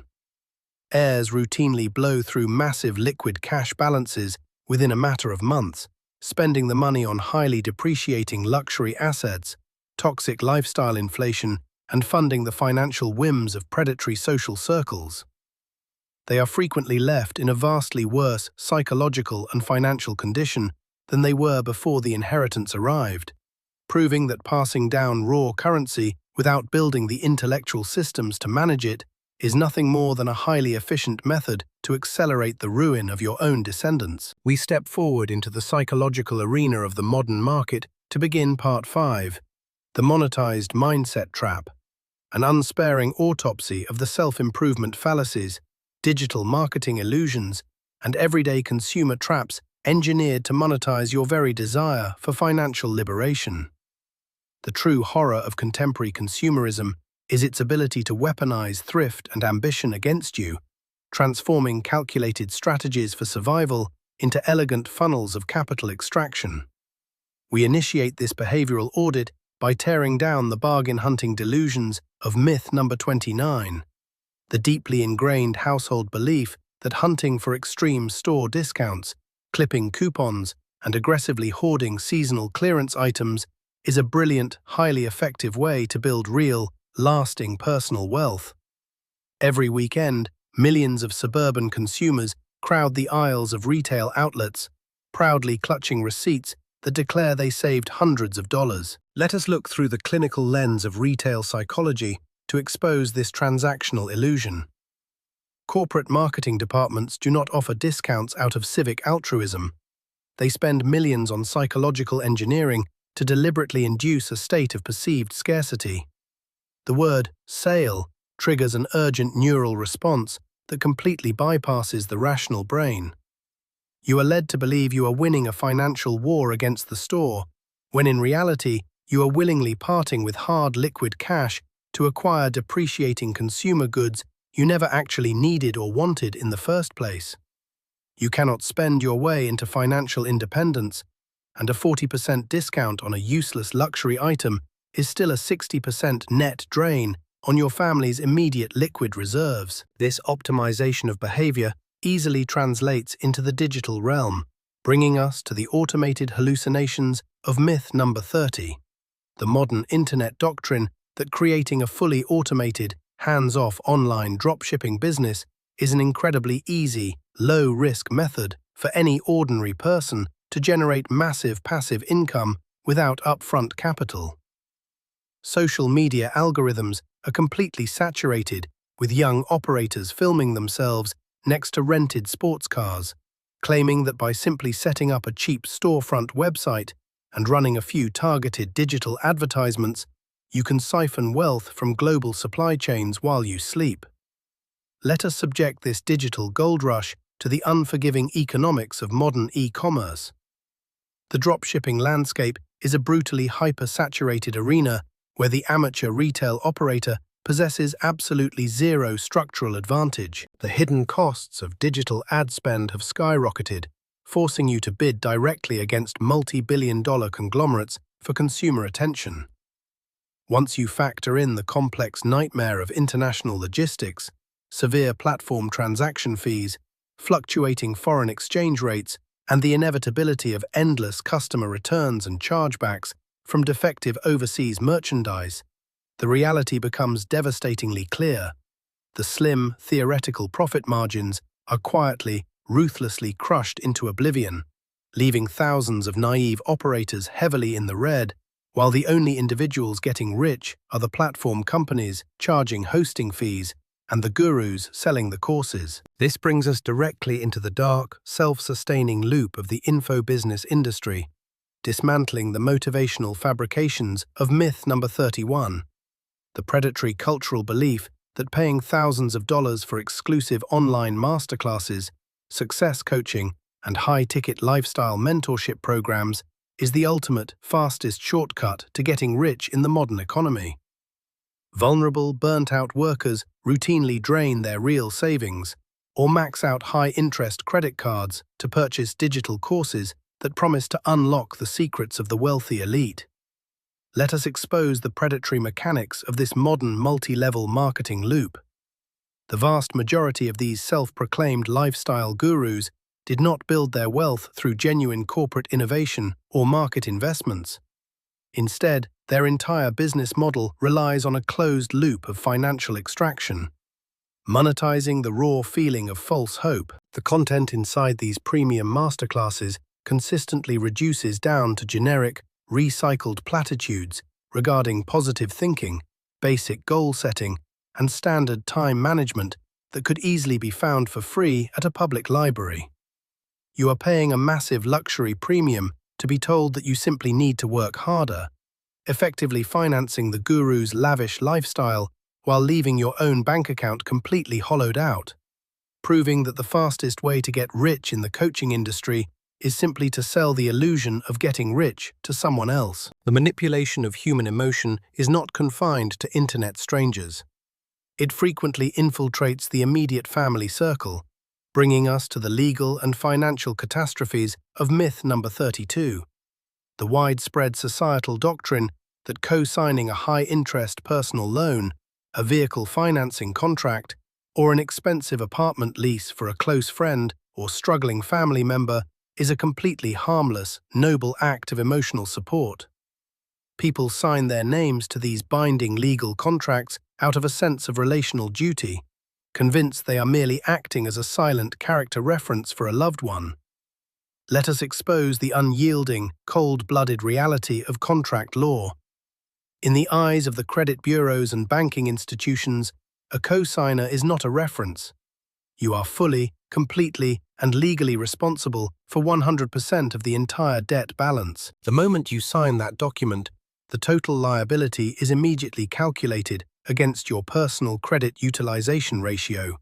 Heirs routinely blow through massive liquid cash balances within a matter of months, spending the money on highly depreciating luxury assets, toxic lifestyle inflation, and funding the financial whims of predatory social circles. They are frequently left in a vastly worse psychological and financial condition than they were before the inheritance arrived, proving that passing down raw currency without building the intellectual systems to manage it is nothing more than a highly efficient method to accelerate the ruin of your own descendants. We step forward into the psychological arena of the modern market to begin Part 5, the monetized mindset trap, an unsparing autopsy of the self-improvement fallacies, digital marketing illusions, and everyday consumer traps engineered to monetize your very desire for financial liberation. The true horror of contemporary consumerism is its ability to weaponize thrift and ambition against you, transforming calculated strategies for survival into elegant funnels of capital extraction. We initiate this behavioral audit by tearing down the bargain-hunting delusions of myth number 29, the deeply ingrained household belief that hunting for extreme store discounts, clipping coupons, and aggressively hoarding seasonal clearance items is a brilliant, highly effective way to build real, lasting personal wealth. Every weekend, millions of suburban consumers crowd the aisles of retail outlets, proudly clutching receipts that declare they saved hundreds of dollars. Let us look through the clinical lens of retail psychology to expose this transactional illusion. Corporate marketing departments do not offer discounts out of civic altruism. They spend millions on psychological engineering to deliberately induce a state of perceived scarcity. The word sale triggers an urgent neural response that completely bypasses the rational brain. You are led to believe you are winning a financial war against the store, when in reality you are willingly parting with hard liquid cash to acquire depreciating consumer goods you never actually needed or wanted in the first place. You cannot spend your way into financial independence, and a 40% discount on a useless luxury item is still a 60% net drain on your family's immediate liquid reserves. This optimization of behavior easily translates into the digital realm, bringing us to the automated hallucinations of myth number 30, the modern internet doctrine that creating a fully automated, hands-off online dropshipping business is an incredibly easy, low-risk method for any ordinary person to generate massive passive income without upfront capital. Social media algorithms are completely saturated with young operators filming themselves next to rented sports cars, claiming that by simply setting up a cheap storefront website and running a few targeted digital advertisements, you can siphon wealth from global supply chains while you sleep. Let us subject this digital gold rush to the unforgiving economics of modern e-commerce. The dropshipping landscape is a brutally hyper-saturated arena where the amateur retail operator possesses absolutely zero structural advantage. The hidden costs of digital ad spend have skyrocketed, forcing you to bid directly against multi-billion-dollar conglomerates for consumer attention. Once you factor in the complex nightmare of international logistics, severe platform transaction fees, fluctuating foreign exchange rates, and the inevitability of endless customer returns and chargebacks from defective overseas merchandise, the reality becomes devastatingly clear. The slim, theoretical profit margins are quietly, ruthlessly crushed into oblivion, leaving thousands of naive operators heavily in the red, while the only individuals getting rich are the platform companies charging hosting fees and the gurus selling the courses. This brings us directly into the dark, self-sustaining loop of the info-business industry, dismantling the motivational fabrications of myth number 31, the predatory cultural belief that paying thousands of dollars for exclusive online masterclasses, success coaching, and high-ticket lifestyle mentorship programs is the ultimate, fastest shortcut to getting rich in the modern economy. Vulnerable, burnt-out workers routinely drain their real savings or max out high-interest credit cards to purchase digital courses that promise to unlock the secrets of the wealthy elite. Let us expose the predatory mechanics of this modern multi-level marketing loop. The vast majority of these self-proclaimed lifestyle gurus did not build their wealth through genuine corporate innovation or market investments. Instead, their entire business model relies on a closed loop of financial extraction. Monetizing the raw feeling of false hope, the content inside these premium masterclasses consistently reduces down to generic, recycled platitudes regarding positive thinking, basic goal setting, and standard time management that could easily be found for free at a public library. You are paying a massive luxury premium to be told that you simply need to work harder, effectively financing the guru's lavish lifestyle while leaving your own bank account completely hollowed out, proving that the fastest way to get rich in the coaching industry is simply to sell the illusion of getting rich to someone else. The manipulation of human emotion is not confined to internet strangers. It frequently infiltrates the immediate family circle, bringing us to the legal and financial catastrophes of myth number 32, the widespread societal doctrine that co-signing a high-interest personal loan, a vehicle financing contract, or an expensive apartment lease for a close friend or struggling family member is a completely harmless, noble act of emotional support. People sign their names to these binding legal contracts out of a sense of relational duty, convinced they are merely acting as a silent character reference for a loved one. Let us expose the unyielding, cold-blooded reality of contract law. In the eyes of the credit bureaus and banking institutions, a co-signer is not a reference. You are fully, completely, and legally responsible for 100% of the entire debt balance. The moment you sign that document, the total liability is immediately calculated against your personal credit utilization ratio,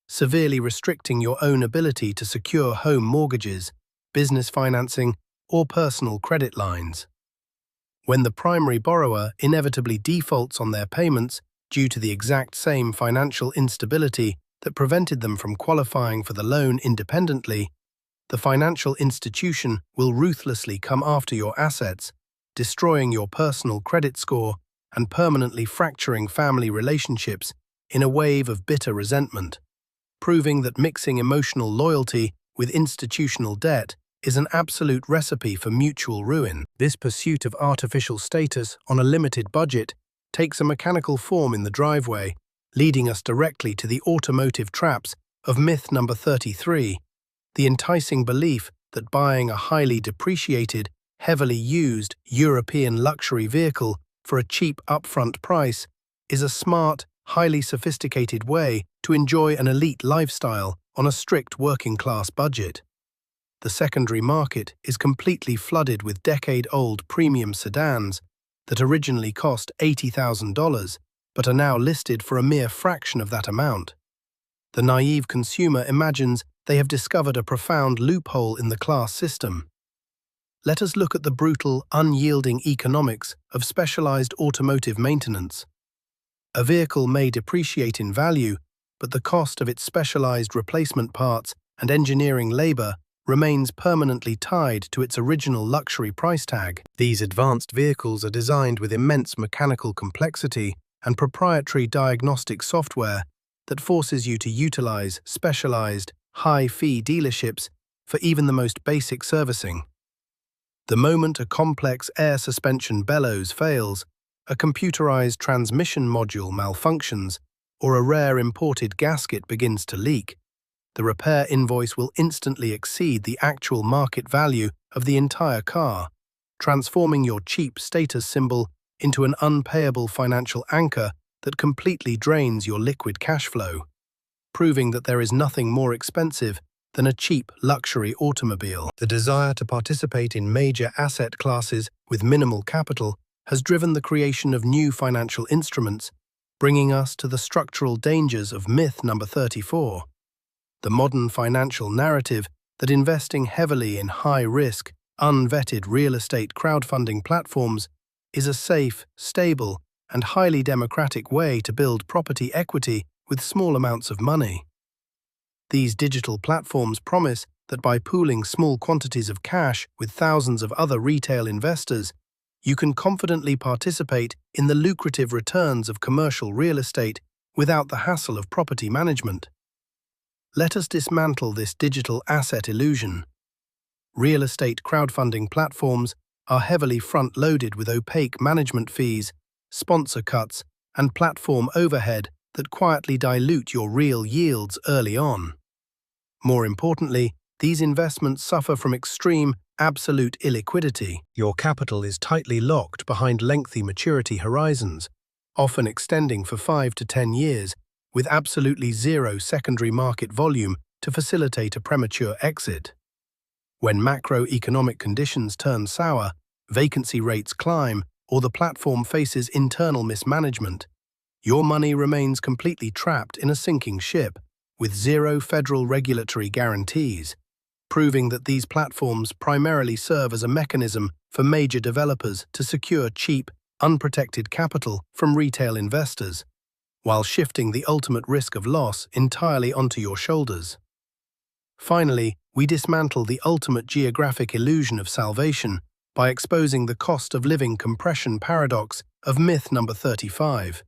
severely restricting your own ability to secure home mortgages, business financing, or personal credit lines. When the primary borrower inevitably defaults on their payments due to the exact same financial instability that prevented them from qualifying for the loan independently, the financial institution will ruthlessly come after your assets, destroying your personal credit score and permanently fracturing family relationships in a wave of bitter resentment, proving that mixing emotional loyalty with institutional debt is an absolute recipe for mutual ruin. This pursuit of artificial status on a limited budget takes a mechanical form in the driveway, leading us directly to the automotive traps of myth number 33, the enticing belief that buying a highly depreciated, heavily used European luxury vehicle for a cheap upfront price is a smart, highly sophisticated way to enjoy an elite lifestyle on a strict working-class budget. The secondary market is completely flooded with decade-old premium sedans that originally cost $80,000 but are now listed for a mere fraction of that amount. The naive consumer imagines they have discovered a profound loophole in the class system. Let us look at the brutal, unyielding economics of specialized automotive maintenance. A vehicle may depreciate in value, but the cost of its specialized replacement parts and engineering labor remains permanently tied to its original luxury price tag. These advanced vehicles are designed with immense mechanical complexity and proprietary diagnostic software that forces you to utilize specialized, high-fee dealerships for even the most basic servicing. The moment a complex air suspension bellows fails, a computerized transmission module malfunctions, or a rare imported gasket begins to leak, the repair invoice will instantly exceed the actual market value of the entire car, transforming your cheap status symbol into an unpayable financial anchor that completely drains your liquid cash flow, proving that there is nothing more expensive than a cheap luxury automobile. The desire to participate in major asset classes with minimal capital has driven the creation of new financial instruments, bringing us to the structural dangers of myth number 34. The modern financial narrative that investing heavily in high-risk, unvetted real estate crowdfunding platforms is a safe, stable, and highly democratic way to build property equity with small amounts of money. These digital platforms promise that by pooling small quantities of cash with thousands of other retail investors, you can confidently participate in the lucrative returns of commercial real estate without the hassle of property management. Let us dismantle this digital asset illusion. Real estate crowdfunding platforms are heavily front-loaded with opaque management fees, sponsor cuts, and platform overhead that quietly dilute your real yields early on. More importantly, these investments suffer from extreme, absolute illiquidity. Your capital is tightly locked behind lengthy maturity horizons, often extending for 5 to 10 years, with absolutely zero secondary market volume to facilitate a premature exit. When macroeconomic conditions turn sour, vacancy rates climb, or the platform faces internal mismanagement, your money remains completely trapped in a sinking ship, with zero federal regulatory guarantees, proving that these platforms primarily serve as a mechanism for major developers to secure cheap, unprotected capital from retail investors, while shifting the ultimate risk of loss entirely onto your shoulders. Finally, we dismantle the ultimate geographic illusion of salvation by exposing the cost of living compression paradox of myth number 35.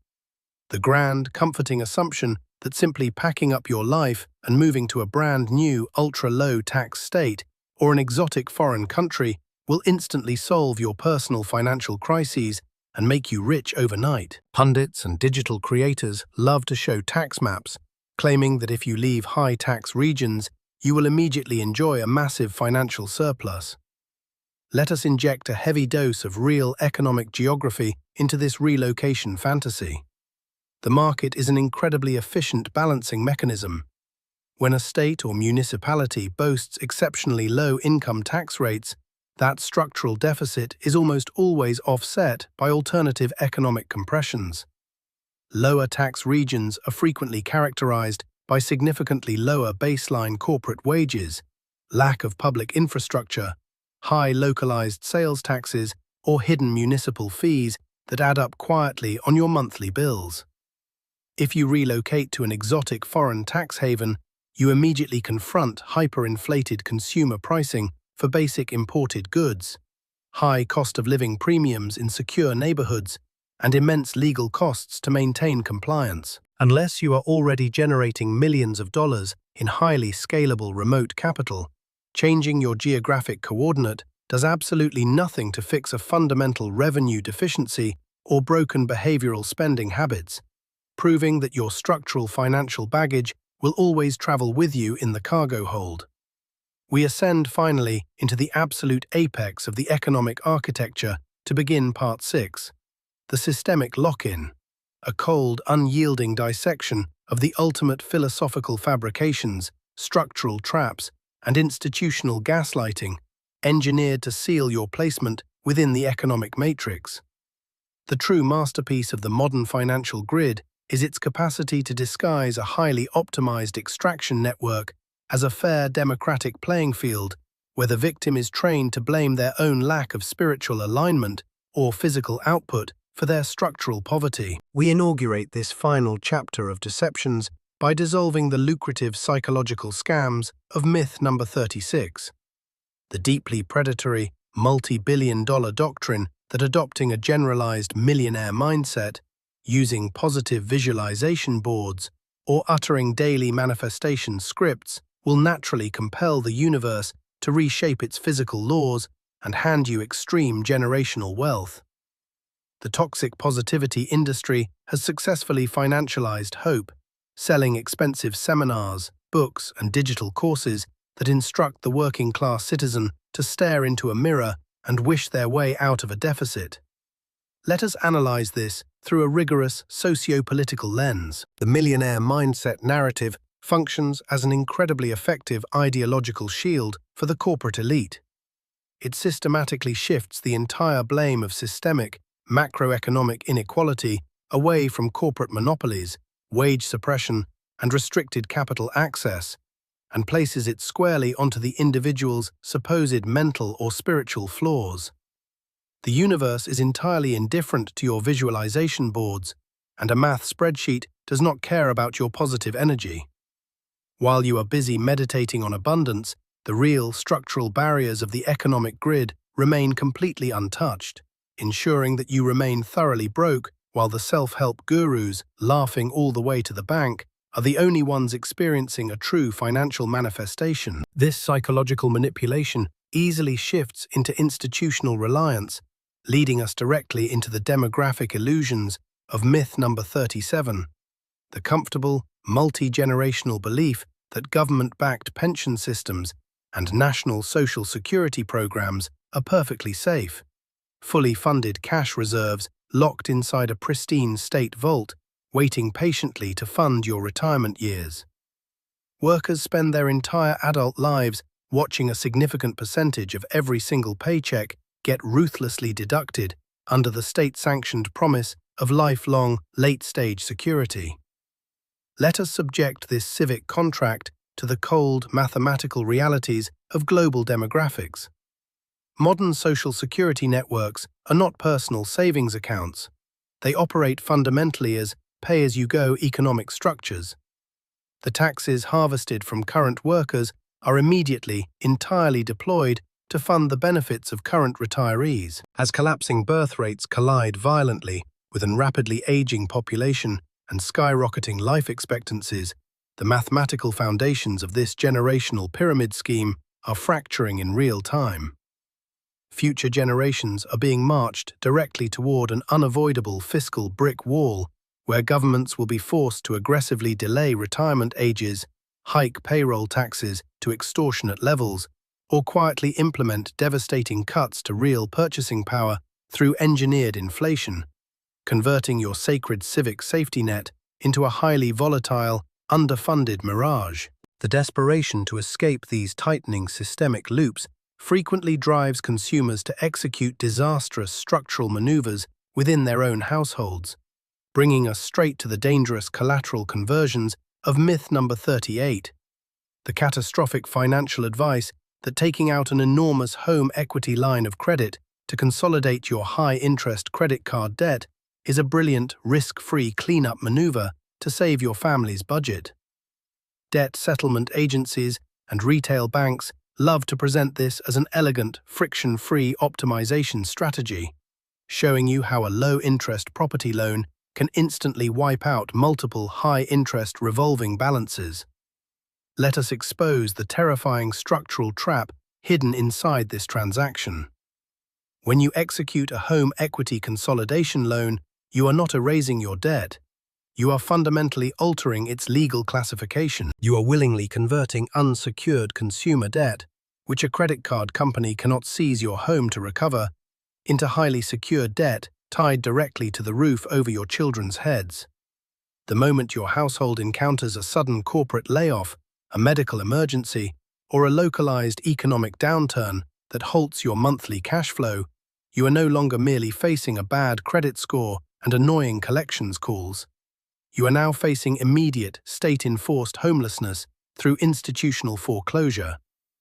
The grand, comforting assumption that simply packing up your life and moving to a brand new, ultra-low tax state or an exotic foreign country will instantly solve your personal financial crises and make you rich overnight. Pundits and digital creators love to show tax maps, claiming that if you leave high-tax regions, you will immediately enjoy a massive financial surplus. Let us inject a heavy dose of real economic geography into this relocation fantasy. The market is an incredibly efficient balancing mechanism. When a state or municipality boasts exceptionally low income tax rates, that structural deficit is almost always offset by alternative economic compressions. Lower tax regions are frequently characterized by significantly lower baseline corporate wages, lack of public infrastructure, high localized sales taxes, or hidden municipal fees that add up quietly on your monthly bills. If you relocate to an exotic foreign tax haven, you immediately confront hyperinflated consumer pricing for basic imported goods, high cost of living premiums in secure neighborhoods, and immense legal costs to maintain compliance. Unless you are already generating millions of dollars in highly scalable remote capital, changing your geographic coordinate does absolutely nothing to fix a fundamental revenue deficiency or broken behavioral spending habits, proving that your structural financial baggage will always travel with you in the cargo hold. We ascend finally into the absolute apex of the economic architecture to begin Part 6, the systemic lock-in, a cold, unyielding dissection of the ultimate philosophical fabrications, structural traps, and institutional gaslighting, engineered to seal your placement within the economic matrix. The true masterpiece of the modern financial grid is its capacity to disguise a highly optimized extraction network as a fair democratic playing field where the victim is trained to blame their own lack of spiritual alignment or physical output for their structural poverty. We inaugurate this final chapter of deceptions by dissolving the lucrative psychological scams of myth number 36, the deeply predatory, multi-billion-dollar doctrine that adopting a generalized millionaire mindset, using positive visualization boards, or uttering daily manifestation scripts will naturally compel the universe to reshape its physical laws and hand you extreme generational wealth. The toxic positivity industry has successfully financialized hope, selling expensive seminars, books, and digital courses that instruct the working-class citizen to stare into a mirror and wish their way out of a deficit. Let us analyze this through a rigorous socio-political lens. The millionaire mindset narrative functions as an incredibly effective ideological shield for the corporate elite. It systematically shifts the entire blame of systemic, macroeconomic inequality away from corporate monopolies, wage suppression, and restricted capital access, and places it squarely onto the individual's supposed mental or spiritual flaws. The universe is entirely indifferent to your visualization boards, and a math spreadsheet does not care about your positive energy. While you are busy meditating on abundance, the real structural barriers of the economic grid remain completely untouched, ensuring that you remain thoroughly broke while the self-help gurus, laughing all the way to the bank, are the only ones experiencing a true financial manifestation. This psychological manipulation easily shifts into institutional reliance, leading us directly into the demographic illusions of myth number 37, the comfortable, multi-generational belief that government-backed pension systems and national social security programs are perfectly safe, fully funded cash reserves locked inside a pristine state vault, waiting patiently to fund your retirement years. Workers spend their entire adult lives watching a significant percentage of every single paycheck get ruthlessly deducted under the state-sanctioned promise of lifelong, late-stage security. Let us subject this civic contract to the cold, mathematical realities of global demographics. Modern social security networks are not personal savings accounts. They operate fundamentally as pay-as-you-go economic structures. The taxes harvested from current workers are immediately, entirely deployed to fund the benefits of current retirees. As collapsing birth rates collide violently with a rapidly aging population and skyrocketing life expectancies, the mathematical foundations of this generational pyramid scheme are fracturing in real time. Future generations are being marched directly toward an unavoidable fiscal brick wall where governments will be forced to aggressively delay retirement ages, hike payroll taxes to extortionate levels, or quietly implement devastating cuts to real purchasing power through engineered inflation, converting your sacred civic safety net into a highly volatile, underfunded mirage. The desperation to escape these tightening systemic loops frequently drives consumers to execute disastrous structural maneuvers within their own households, bringing us straight to the dangerous collateral conversions of myth number 38, the catastrophic financial advice that taking out an enormous home equity line of credit to consolidate your high-interest credit card debt is a brilliant, risk-free cleanup maneuver to save your family's budget. Debt settlement agencies and retail banks love to present this as an elegant, friction-free optimization strategy, showing you how a low-interest property loan can instantly wipe out multiple high-interest revolving balances. Let us expose the terrifying structural trap hidden inside this transaction. When you execute a home equity consolidation loan, you are not erasing your debt. You are fundamentally altering its legal classification. You are willingly converting unsecured consumer debt, which a credit card company cannot seize your home to recover, into highly secured debt tied directly to the roof over your children's heads. The moment your household encounters a sudden corporate layoff, a medical emergency, or a localized economic downturn that halts your monthly cash flow, you are no longer merely facing a bad credit score and annoying collections calls. You are now facing immediate, state-enforced homelessness through institutional foreclosure,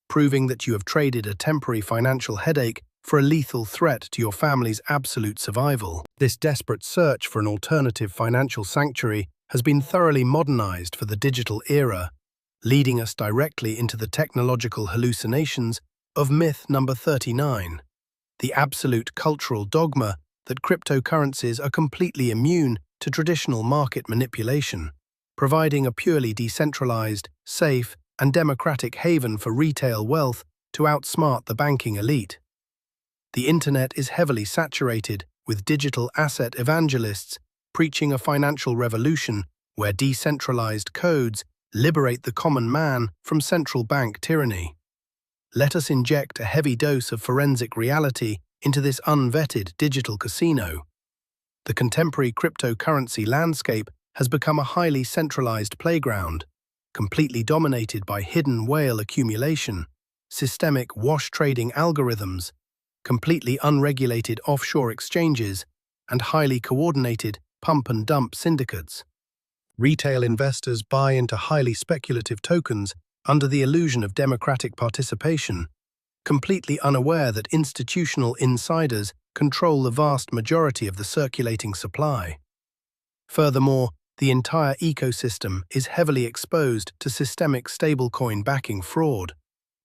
proving that you have traded a temporary financial headache for a lethal threat to your family's absolute survival. This desperate search for an alternative financial sanctuary has been thoroughly modernized for the digital era, leading us directly into the technological hallucinations of myth number 39, the absolute cultural dogma that cryptocurrencies are completely immune to traditional market manipulation, providing a purely decentralized, safe, and democratic haven for retail wealth to outsmart the banking elite. The internet is heavily saturated with digital asset evangelists preaching a financial revolution where decentralized codes liberate the common man from central bank tyranny. Let us inject a heavy dose of forensic reality into this unvetted digital casino. The contemporary cryptocurrency landscape has become a highly centralized playground, completely dominated by hidden whale accumulation, systemic wash trading algorithms, completely unregulated offshore exchanges, and highly coordinated pump-and-dump syndicates. Retail investors buy into highly speculative tokens under the illusion of democratic participation, completely unaware that institutional insiders control the vast majority of the circulating supply. Furthermore, the entire ecosystem is heavily exposed to systemic stablecoin backing fraud,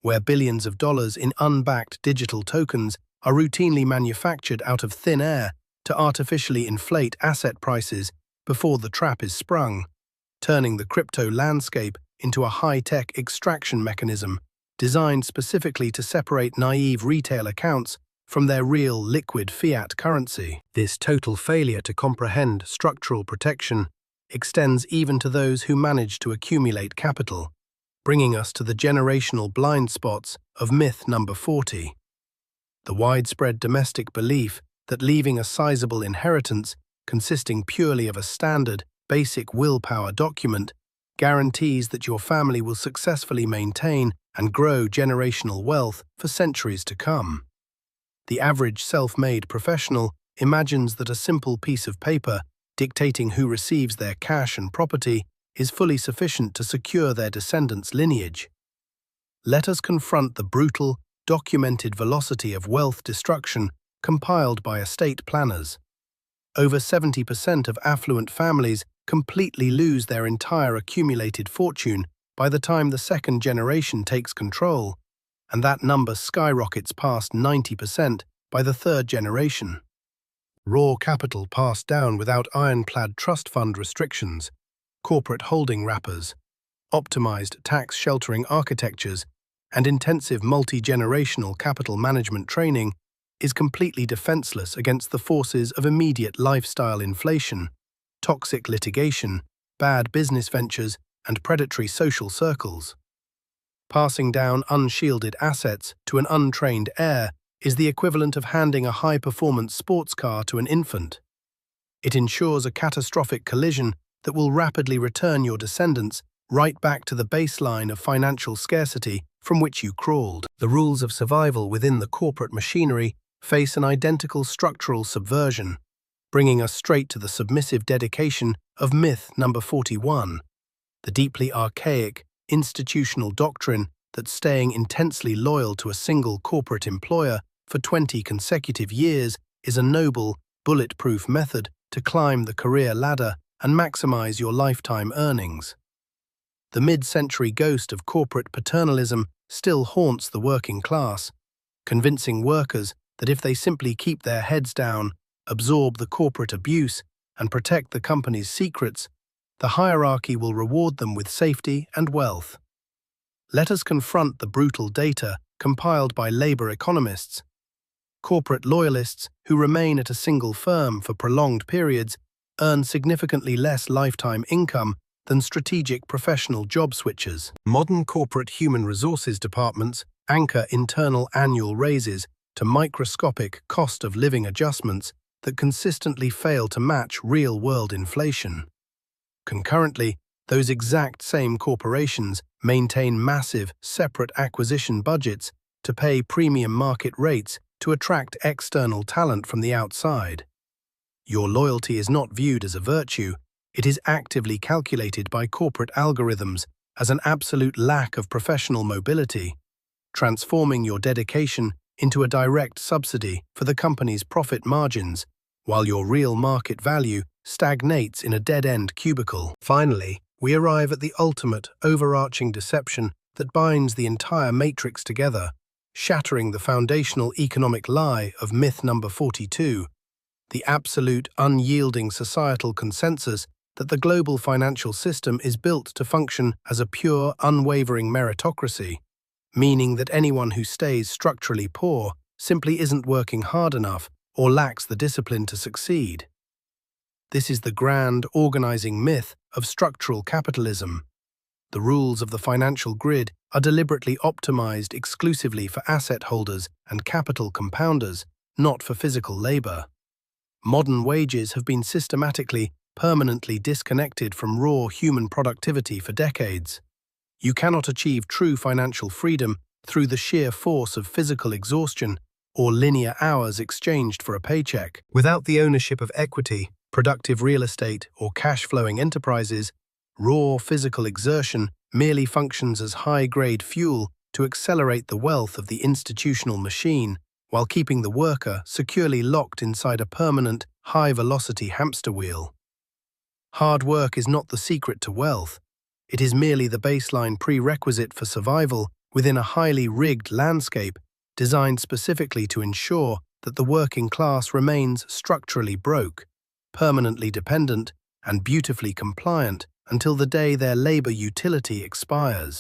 where billions of dollars in unbacked digital tokens are routinely manufactured out of thin air to artificially inflate asset prices before the trap is sprung, turning the crypto landscape into a high-tech extraction mechanism designed specifically to separate naive retail accounts from their real liquid fiat currency. This total failure to comprehend structural protection extends even to those who manage to accumulate capital, bringing us to the generational blind spots of myth number 40. The widespread domestic belief that leaving a sizable inheritance consisting purely of a standard, basic willpower document guarantees that your family will successfully maintain and grow generational wealth for centuries to come. The average self-made professional imagines that a simple piece of paper dictating who receives their cash and property is fully sufficient to secure their descendants' lineage. Let us confront the brutal, documented velocity of wealth destruction compiled by estate planners. Over 70% of affluent families completely lose their entire accumulated fortune by the time the second generation takes control, and that number skyrockets past 90% by the third generation. Raw capital passed down without ironclad trust fund restrictions, corporate holding wrappers, optimized tax-sheltering architectures, and intensive multi-generational capital management training is completely defenseless against the forces of immediate lifestyle inflation, toxic litigation, bad business ventures, and predatory social circles. Passing down unshielded assets to an untrained heir is the equivalent of handing a high-performance sports car to an infant. It ensures a catastrophic collision that will rapidly return your descendants right back to the baseline of financial scarcity from which you crawled. The rules of survival within the corporate machinery face an identical structural subversion, bringing us straight to the submissive dedication of myth number 41, the deeply archaic, institutional doctrine that staying intensely loyal to a single corporate employer for 20 consecutive years is a noble, bulletproof method to climb the career ladder and maximize your lifetime earnings. the mid-century ghost of corporate paternalism still haunts the working class, convincing workers that if they simply keep their heads down, absorb the corporate abuse, and protect the company's secrets, the hierarchy will reward them with safety and wealth. Let us confront the brutal data compiled by labor economists. Corporate loyalists who remain at a single firm for prolonged periods earn significantly less lifetime income than strategic professional job switchers. Modern corporate human resources departments anchor internal annual raises to microscopic cost of living adjustments that consistently fail to match real-world inflation. Concurrently, those exact same corporations maintain massive, separate acquisition budgets to pay premium market rates to attract external talent from the outside. Your loyalty is not viewed as a virtue, it is actively calculated by corporate algorithms as an absolute lack of professional mobility, transforming your dedication into a direct subsidy for the company's profit margins, while your real market value stagnates in a dead-end cubicle. Finally, we arrive at the ultimate, overarching deception that binds the entire matrix together, shattering the foundational economic lie of myth number 42, the absolute, unyielding societal consensus that the global financial system is built to function as a pure, unwavering meritocracy, meaning that anyone who stays structurally poor simply isn't working hard enough or lacks the discipline to succeed. This is the grand, organizing myth of structural capitalism. The rules of the financial grid are deliberately optimized exclusively for asset holders and capital compounders, not for physical labor. Modern wages have been systematically, permanently disconnected from raw human productivity for decades. You cannot achieve true financial freedom through the sheer force of physical exhaustion or linear hours exchanged for a paycheck. Without the ownership of equity, productive real estate, or cash-flowing enterprises, raw physical exertion merely functions as high-grade fuel to accelerate the wealth of the institutional machine, while keeping the worker securely locked inside a permanent, high-velocity hamster wheel. Hard work is not the secret to wealth. It is merely the baseline prerequisite for survival within a highly rigged landscape designed specifically to ensure that the working class remains structurally broke, permanently dependent, and beautifully compliant until the day their labor utility expires.